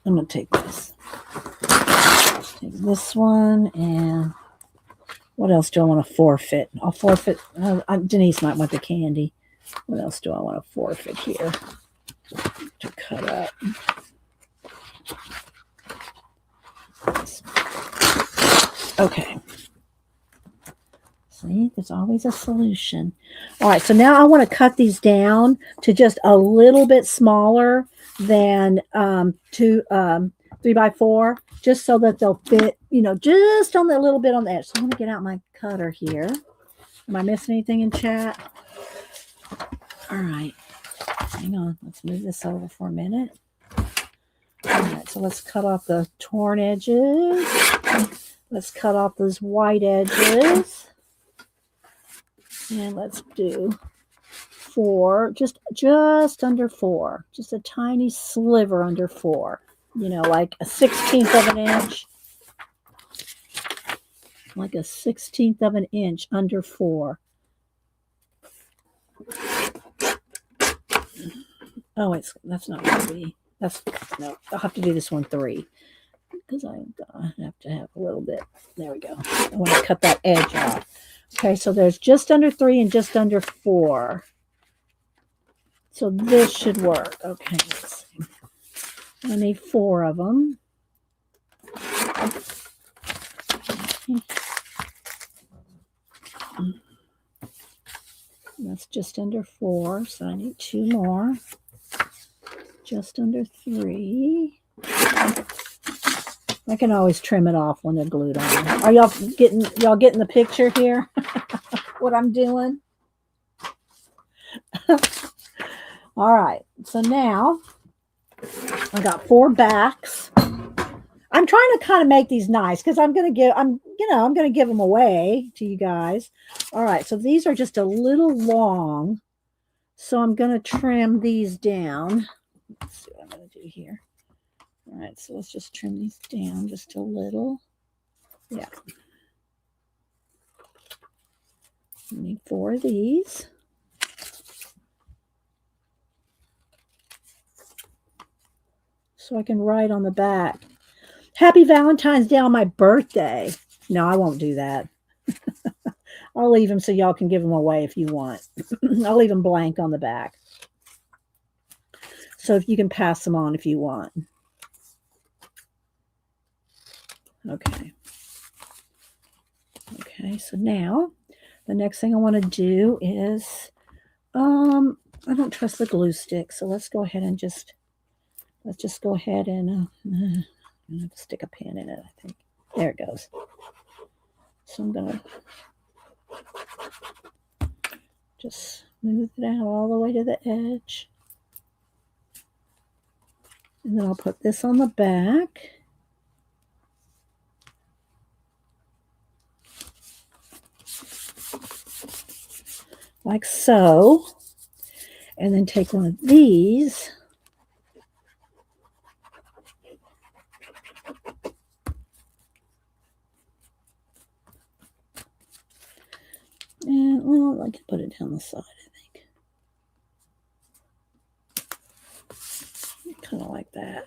I'm gonna take this. Take this one, and what else do I want to forfeit? I'll forfeit. Denise might want the candy. What else do I want to forfeit here to cut up? Okay. See, there's always a solution. All right, so now I want to cut these down to just a little bit smaller than 3x4, just so that they'll fit, just on the little bit on the edge. So I'm going to get out my cutter here. Am I missing anything in chat? All right. Hang on. Let's move this over for a minute. All right, so let's cut off the torn edges. Let's cut off those white edges. And let's do 4, just under 4, just a tiny sliver under 4, like a 1/16 of an inch, like a 1/16 of an inch under 4. Oh, that's not going to be, no, I'll have to do this one 3 because I have to have a little bit. There we go. I want to cut that edge off. Okay, so there's just under 3 and just under 4. So this should work. Okay, let's see. I need 4 of them. That's just under 4, so I need 2 more. Just under 3. I can always trim it off when they're glued on. Are y'all getting the picture here? What I'm doing? All right. So now I got 4 backs. I'm trying to kind of make these nice because I'm going to give them away to you guys. All right. So these are just a little long. So I'm going to trim these down. Let's see what I'm going to do here. All right, so let's just trim these down just a little. Yeah. I need 4 of these. So I can write on the back, Happy Valentine's Day on my birthday. No, I won't do that. I'll leave them so y'all can give them away if you want. I'll leave them blank on the back. So if you can pass them on if you want. Okay. Okay, so now the next thing I want to do is, I don't trust the glue stick, so let's go ahead and let's just go ahead and I'm going to stick a pin in it, I think. There it goes. So I'm going to just smooth it out all the way to the edge. And then I'll put this on the back. Like so, and then take one of these and, well, I can put it down the side, I think. Kind of like that.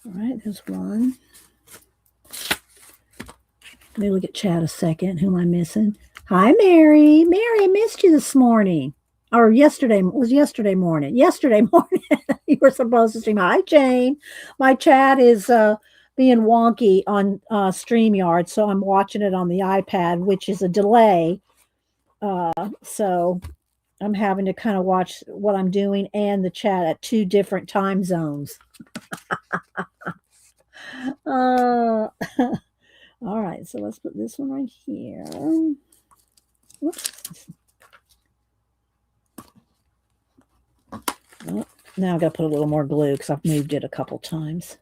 All right, there's one. Let me look at chat a second. Who am I missing? Hi, Mary. Mary, I missed you this morning. Or yesterday. It was yesterday morning. Yesterday morning. You were supposed to stream. Hi, Jane. My chat is being wonky on StreamYard, so I'm watching it on the iPad, which is a delay. So I'm having to kind of watch what I'm doing and the chat at 2 different time zones. All right, so let's put this one right here. Whoops. Oh, Now I've got to put a little more glue because I've moved it a couple times.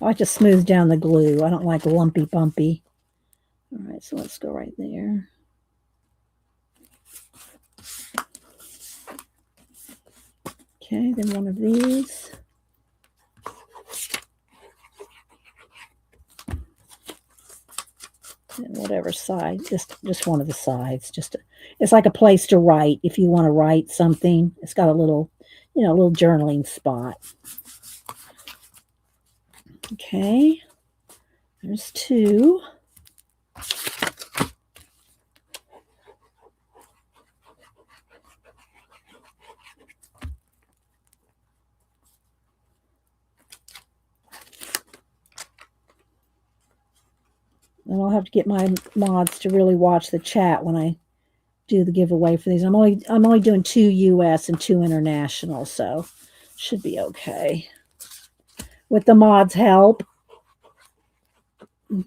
I like to smooth down the glue. I don't like lumpy bumpy. All right, so let's go right there. Okay, then one of these. And whatever side, just one of the sides. It's like a place to write if you want to write something. It's got a little, a little journaling spot. Okay, there's two. And I'll have to get my mods to really watch the chat when I do the giveaway for these. I'm only doing 2 US and 2 international, so should be okay. With the mods' help. All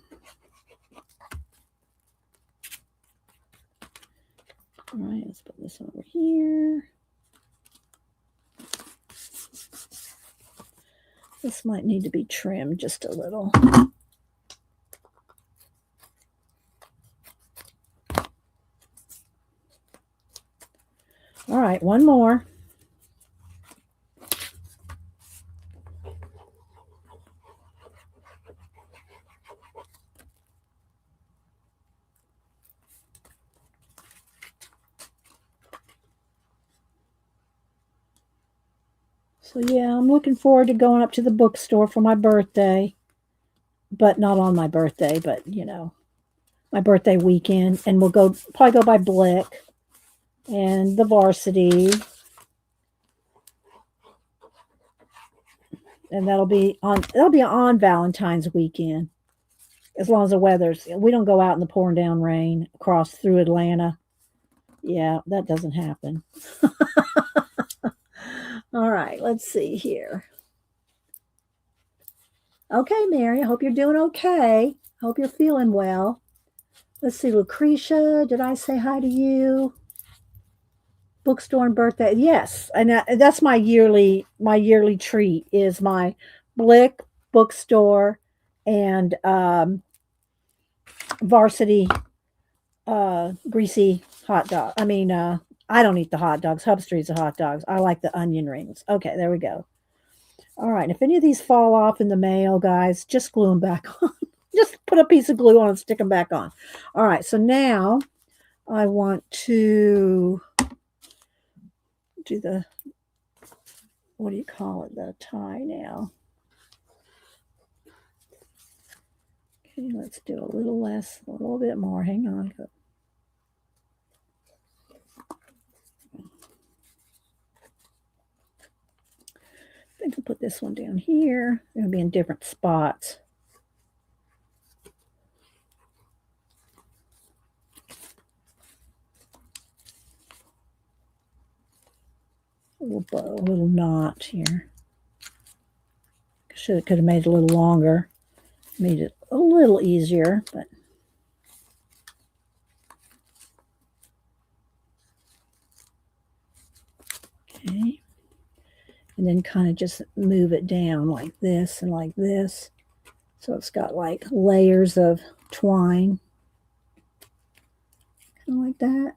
right, let's put this over here. This might need to be trimmed just a little. All right, one more. So yeah, I'm looking forward to going up to the bookstore for my birthday, but not on my birthday, but my birthday weekend, and we'll probably go by Blick and the Varsity, and that'll be on Valentine's weekend, as long as the weather's. We don't go out in the pouring down rain across through Atlanta. Yeah, that doesn't happen. All right, let's see here. Okay, Mary, I hope you're doing okay. Hope you're feeling well. Let's see, Lucretia, did I say hi to you? Bookstore and birthday. Yes, and that's my yearly treat is my Blick bookstore and Varsity greasy hot dog. I mean, I don't eat the hot dogs. Hub Street's the hot dogs. I like the onion rings. Okay, there we go. All right, if any of these fall off in the mail, guys, just glue them back on. Just put a piece of glue on and stick them back on. All right, so now I want to do the, what do you call it, the tie now. Okay, let's do a little less, a little bit more. Hang on. I think I'll put this one down here. It'll be in different spots. A little bow, a little knot here. Could have made it a little longer. Made it a little easier, but okay. And then kind of just move it down like this and like this. So it's got like layers of twine. Kind of like that.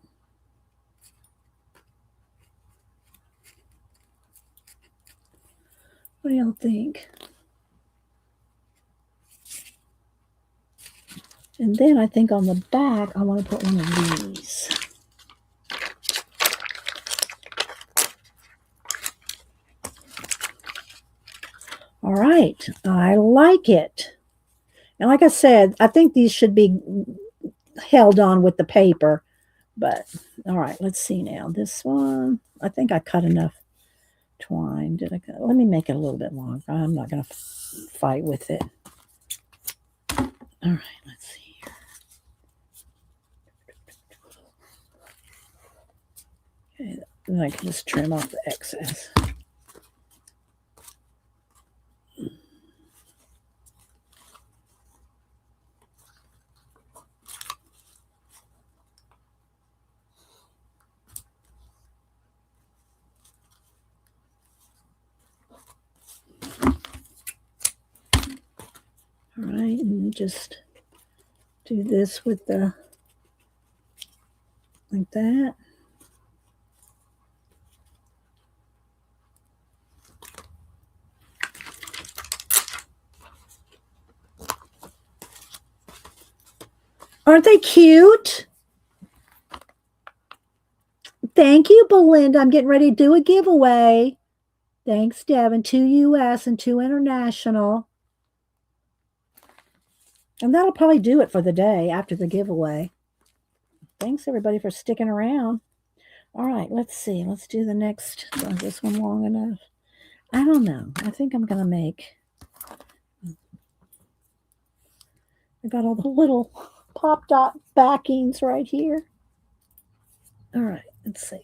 What do y'all think? And then I think on the back, I want to put one of these. All right, I like it. And like I said, I think these should be held on with the paper. But, all right, let's see now. This one, I think I cut enough twine. Did I cut? Let me make it a little bit longer. I'm not going to fight with it. All right, let's see. Okay, then I can just trim off the excess. me just do this with the, like that. Aren't they cute? Thank you, Belinda. I'm getting ready to do a giveaway. Thanks, Devin. 2 US and 2 international. And that'll probably do it for the day after the giveaway. Thanks, everybody, for sticking around. All right, let's see. Let's do the next. Is this one long enough? I don't know. I think I'm going to make. I got all the little pop dot backings right here. All right, let's see.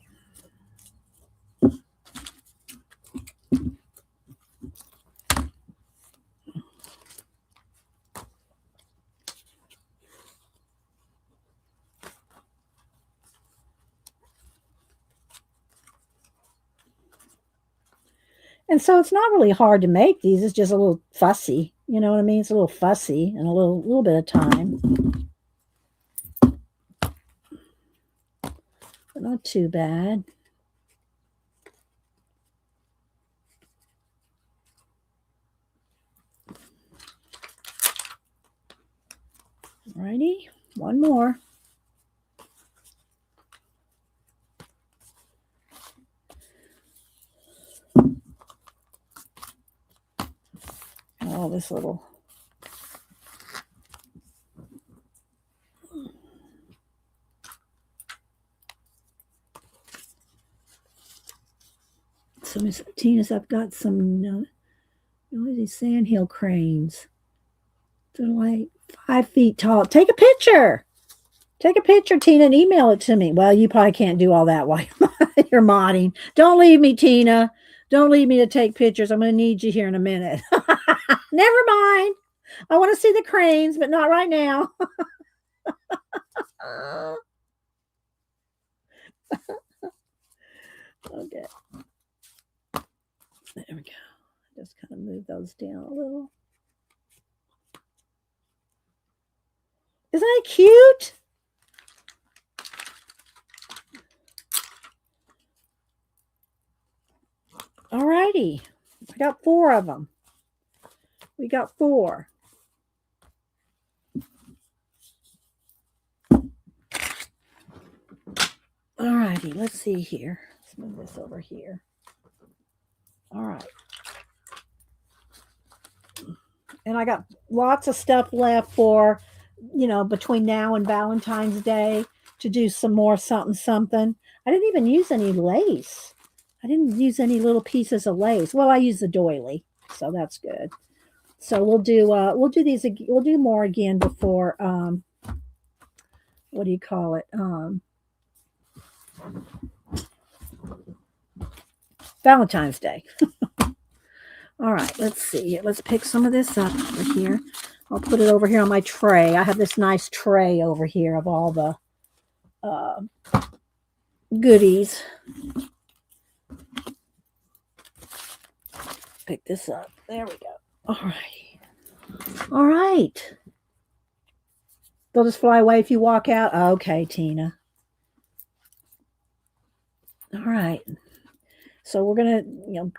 And so it's not really hard to make these. It's just a little fussy. You know what I mean? It's a little fussy and a little bit of time. But not too bad. Alrighty, one more. Oh, this little. So Miss Tina's, I've got some noisy sandhill cranes. They're like 5 feet tall. Take a picture. Take a picture, Tina, and email it to me. Well, you probably can't do all that while you're modding. Don't leave me, Tina. Don't leave me to take pictures. I'm going to need you here in a minute. Never mind. I want to see the cranes, but not right now. Okay. There we go. Just kind of move those down a little. Isn't that cute? All righty. I got 4 of them. We got 4. All righty. Let's see here. Let's move this over here. All right. And I got lots of stuff left for, between now and Valentine's Day to do some more something. I didn't even use any lace. I didn't use any little pieces of lace. Well, I used the doily, so that's good. So we'll do these. We'll do more again before. What do you call it? Valentine's Day. All right, let's see. Let's pick some of this up over here. I'll put it over here on my tray. I have this nice tray over here of all the goodies. Pick this up. There we go. All right. All right. They'll just fly away if you walk out. Okay, Tina. All right. So we're gonna,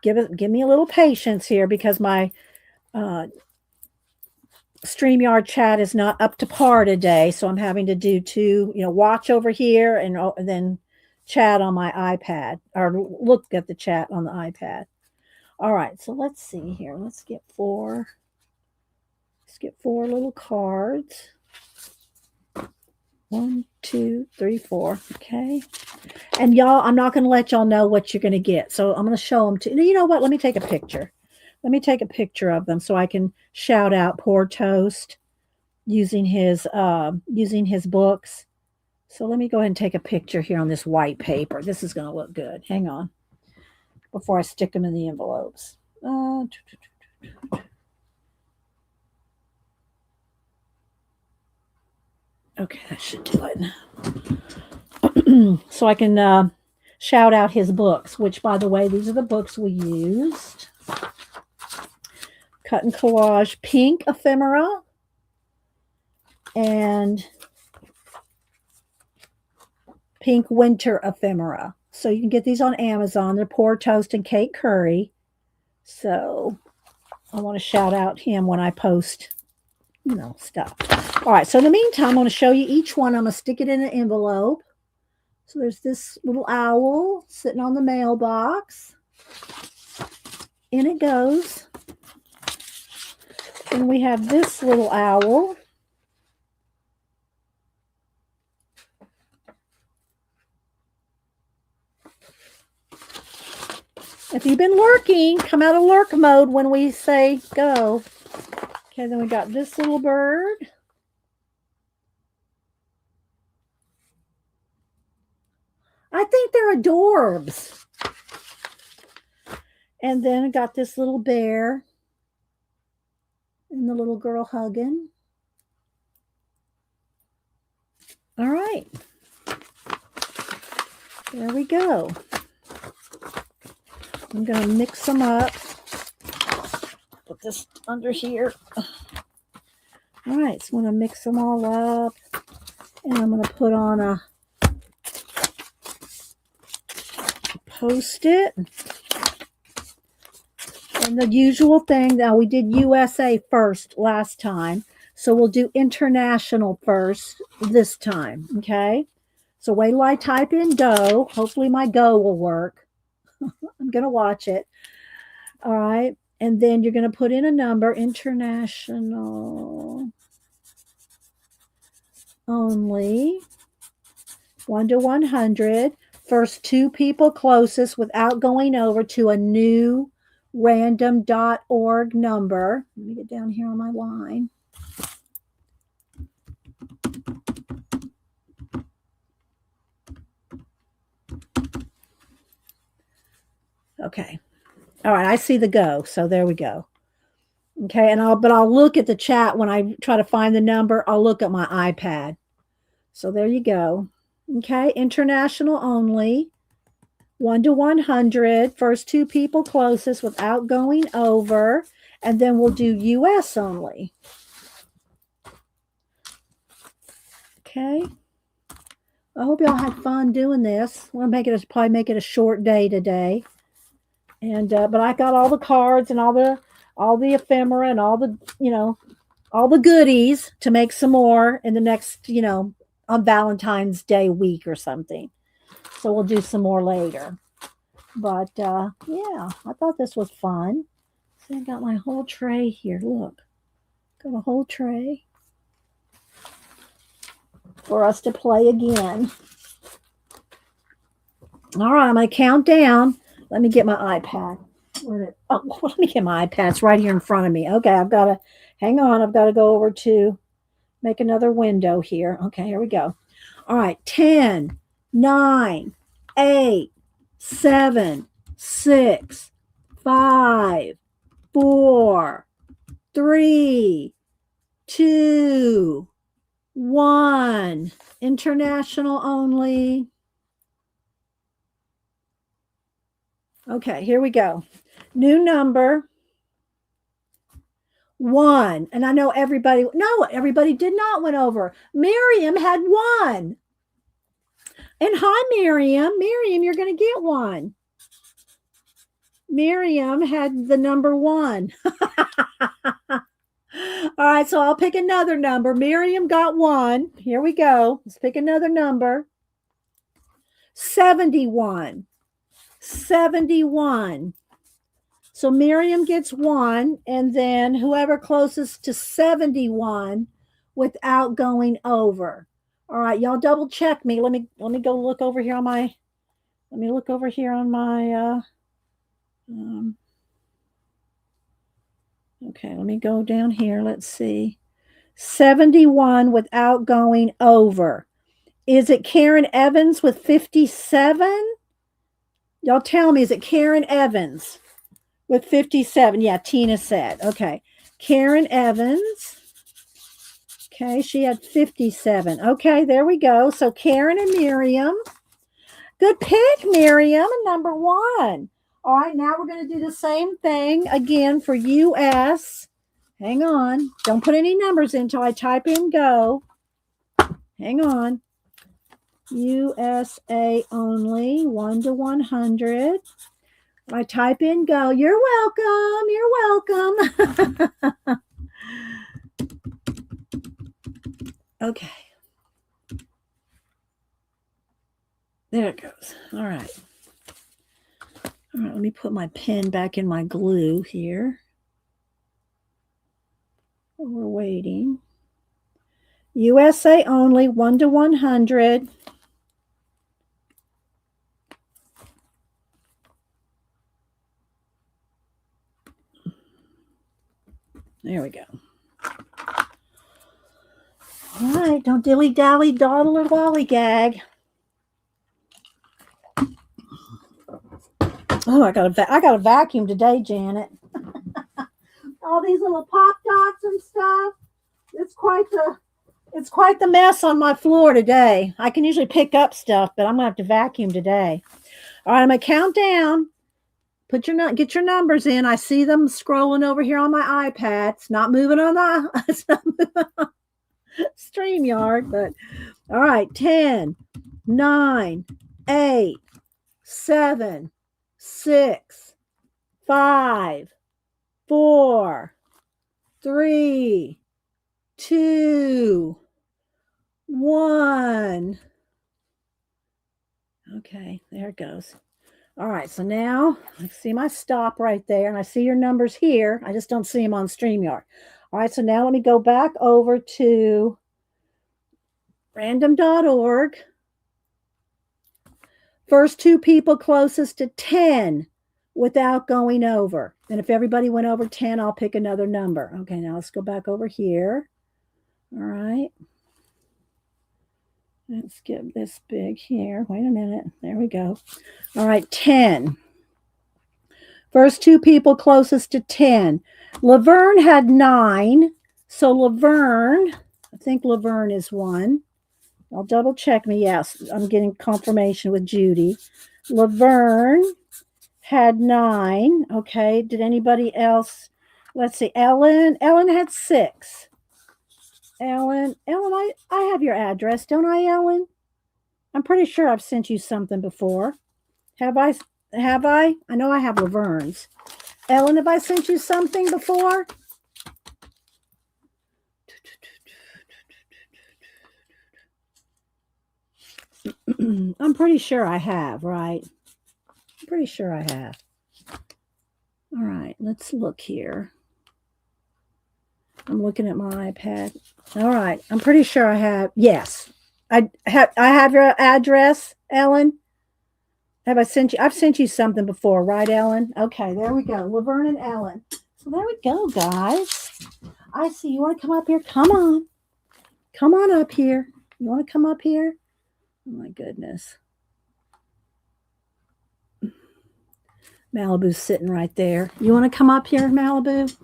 give me a little patience here because my StreamYard chat is not up to par today. So I'm having to do 2, watch over here and then chat on my iPad or look at the chat on the iPad. All right. So let's see here. Let's get 4. Let's get 4 little cards. 1, 2, 3, 4. Okay. And y'all, I'm not going to let y'all know what you're going to get. So I'm going to show them to you. Know what? Let me take a picture. Let me take a picture of them so I can shout out Poor Toast using his books. So let me go ahead and take a picture here on this white paper. This is going to look good. Hang on. Before I stick them in the envelopes. Okay, that should do it. So I can shout out his books, which, by the way, these are the books we used. Cut and Collage Pink Ephemera. and pink winter ephemera. So you can get these on Amazon. They're Pour Toast and Kate Curry. So I want to shout out him when I post, stuff. All right. So in the meantime, I'm going to show you each one. I'm going to stick it in an envelope. So there's this little owl sitting on the mailbox. In it goes. And we have this little owl. If you've been lurking, come out of lurk mode when we say go. Okay, then we got this little bird. I think they're adorbs. And then I got this little bear and the little girl hugging. All right. There we go. I'm going to mix them up. Put this under here. All right, so I'm going to mix them all up. And I'm going to put on a Post-it. And the usual thing, now we did USA first last time. So we'll do international first this time, okay? So wait till I type in go. Hopefully my go will work. I'm going to watch it. All right. And then you're going to put in a number, international only, 1 to 100. First 2 people closest without going over to a new random.org number. Let me get down here on my line. Okay. All right. I see the go. So there we go. Okay. And I'll look at the chat when I try to find the number. I'll look at my iPad. So there you go. Okay. International only. 1 to 100. First 2 people closest without going over. And then we'll do US only. Okay. I hope y'all had fun doing this. We'll probably make it a short day today. And but I got all the cards and all the ephemera and all the all the goodies to make some more in the next on Valentine's Day week or something. So we'll do some more later. But yeah, I thought this was fun. See, I got my whole tray here. Look, got a whole tray for us to play again. All right, I'm going to count down. Let me get my iPad. Let me get my iPad. It's right here in front of me. Okay, hang on. I've got to go over to make another window here. Okay, here we go. All right, 10, 9, 8, 7, 6, 5, 4, 3, 2, 1. International only. Okay, here we go. New number 1. And I know everybody did not went over. Miriam had 1. And hi, Miriam. Miriam, you're going to get 1. Miriam had the number 1. All right, so I'll pick another number. Miriam got 1. Here we go. Let's pick another number. 71. 71. So Miriam gets 1, and then whoever closest to 71 without going over. All right, y'all double check me. Let me go look over here on my okay, let me go down here. Let's see. 71 without going over. Is it Karen Evans with 57? Y'all tell me, is it Karen Evans with 57? Yeah, Tina said. Okay. Karen Evans. Okay, she had 57. Okay, there we go. So Karen and Miriam. Good pick, Miriam, number 1. All right, now we're going to do the same thing again for US Hang on. Don't put any numbers in until I type in go. Hang on. USA only, 1 to 100. I type in go. You're welcome. You're welcome. Okay. There it goes. All right. All right, let me put my pen back in my glue here. We're waiting. USA only, 1 to 100. There we go. All right, don't dilly-dally, dawdle, or lollygag. Oh, I got a vacuum today, Janet. All these little pop dots and stuff. It's quite the mess on my floor today. I can usually pick up stuff, but I'm gonna have to vacuum today. All right, I'm gonna count down. Get your numbers in. I see them scrolling over here on my iPad. It's not moving on the StreamYard, but all right, 10, 9, 8, 7, 6, 5, 4, 3, 2, 1. Okay, there it goes. All right, so now I see my stop right there, and I see your numbers here. I just don't see them on StreamYard. All right, so now let me go back over to random.org. First two people closest to 10 without going over. And if everybody went over 10, I'll pick another number. Okay, now let's go back over here. All right. Let's get this big here. Wait a minute. There we go. All right, 10. First two people closest to 10. Laverne had 9. So Laverne, I think Laverne is 1. I'll double check me. Yes, I'm getting confirmation with Judy. Laverne had 9. Okay, did anybody else? Let's see. Ellen had 6. Ellen, I have your address, don't I, Ellen? I'm pretty sure I've sent you something before. Have I? I know I have Laverne's. Ellen, have I sent you something before? I'm pretty sure I have, right? I'm pretty sure I have. All right, let's look here. I'm looking at my iPad. All right, I'm pretty sure I have. Yes, I have your address, Ellen. Have I sent you? I've sent you something before, right, Ellen? Okay, there we go. Laverne and Ellen. So there we go, guys. I see. You want to come up here? Come on. Come on up here. You want to come up here? Oh, my goodness. Malibu's sitting right there. You want to come up here, Malibu?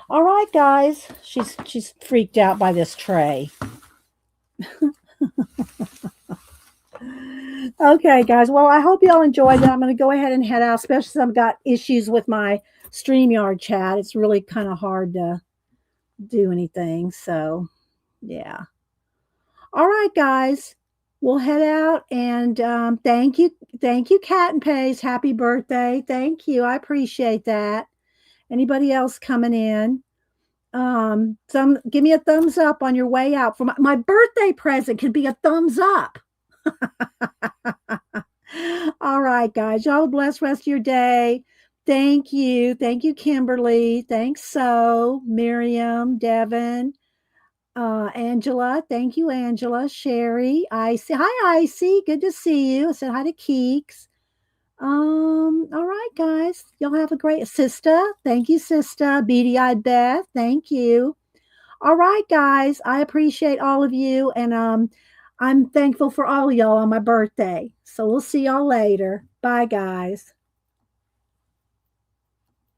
All right, guys. She's freaked out by this tray. Okay, guys. Well, I hope y'all enjoyed that. I'm going to go ahead and head out, especially since I've got issues with my StreamYard chat. It's really kind of hard to do anything. So, yeah. All right, guys. We'll head out, and thank you, Cat and Pace. Happy birthday. Thank you. I appreciate that. Anybody else coming in? Give me a thumbs up on your way out. For my birthday present could be a thumbs up. All right, guys. Y'all have a blessed rest of your day. Thank you. Thank you, Kimberly. Thanks, Miriam, Devin, Angela. Thank you, Angela. Sherry, Icy. Hi, Icy. Good to see you. I said hi to Keeks. All right, guys. Y'all have a great sister. Thank you, sister. Beady-eyed Beth. Thank you. All right, guys. I appreciate all of you, and I'm thankful for all of y'all on my birthday. So we'll see y'all later. Bye, guys.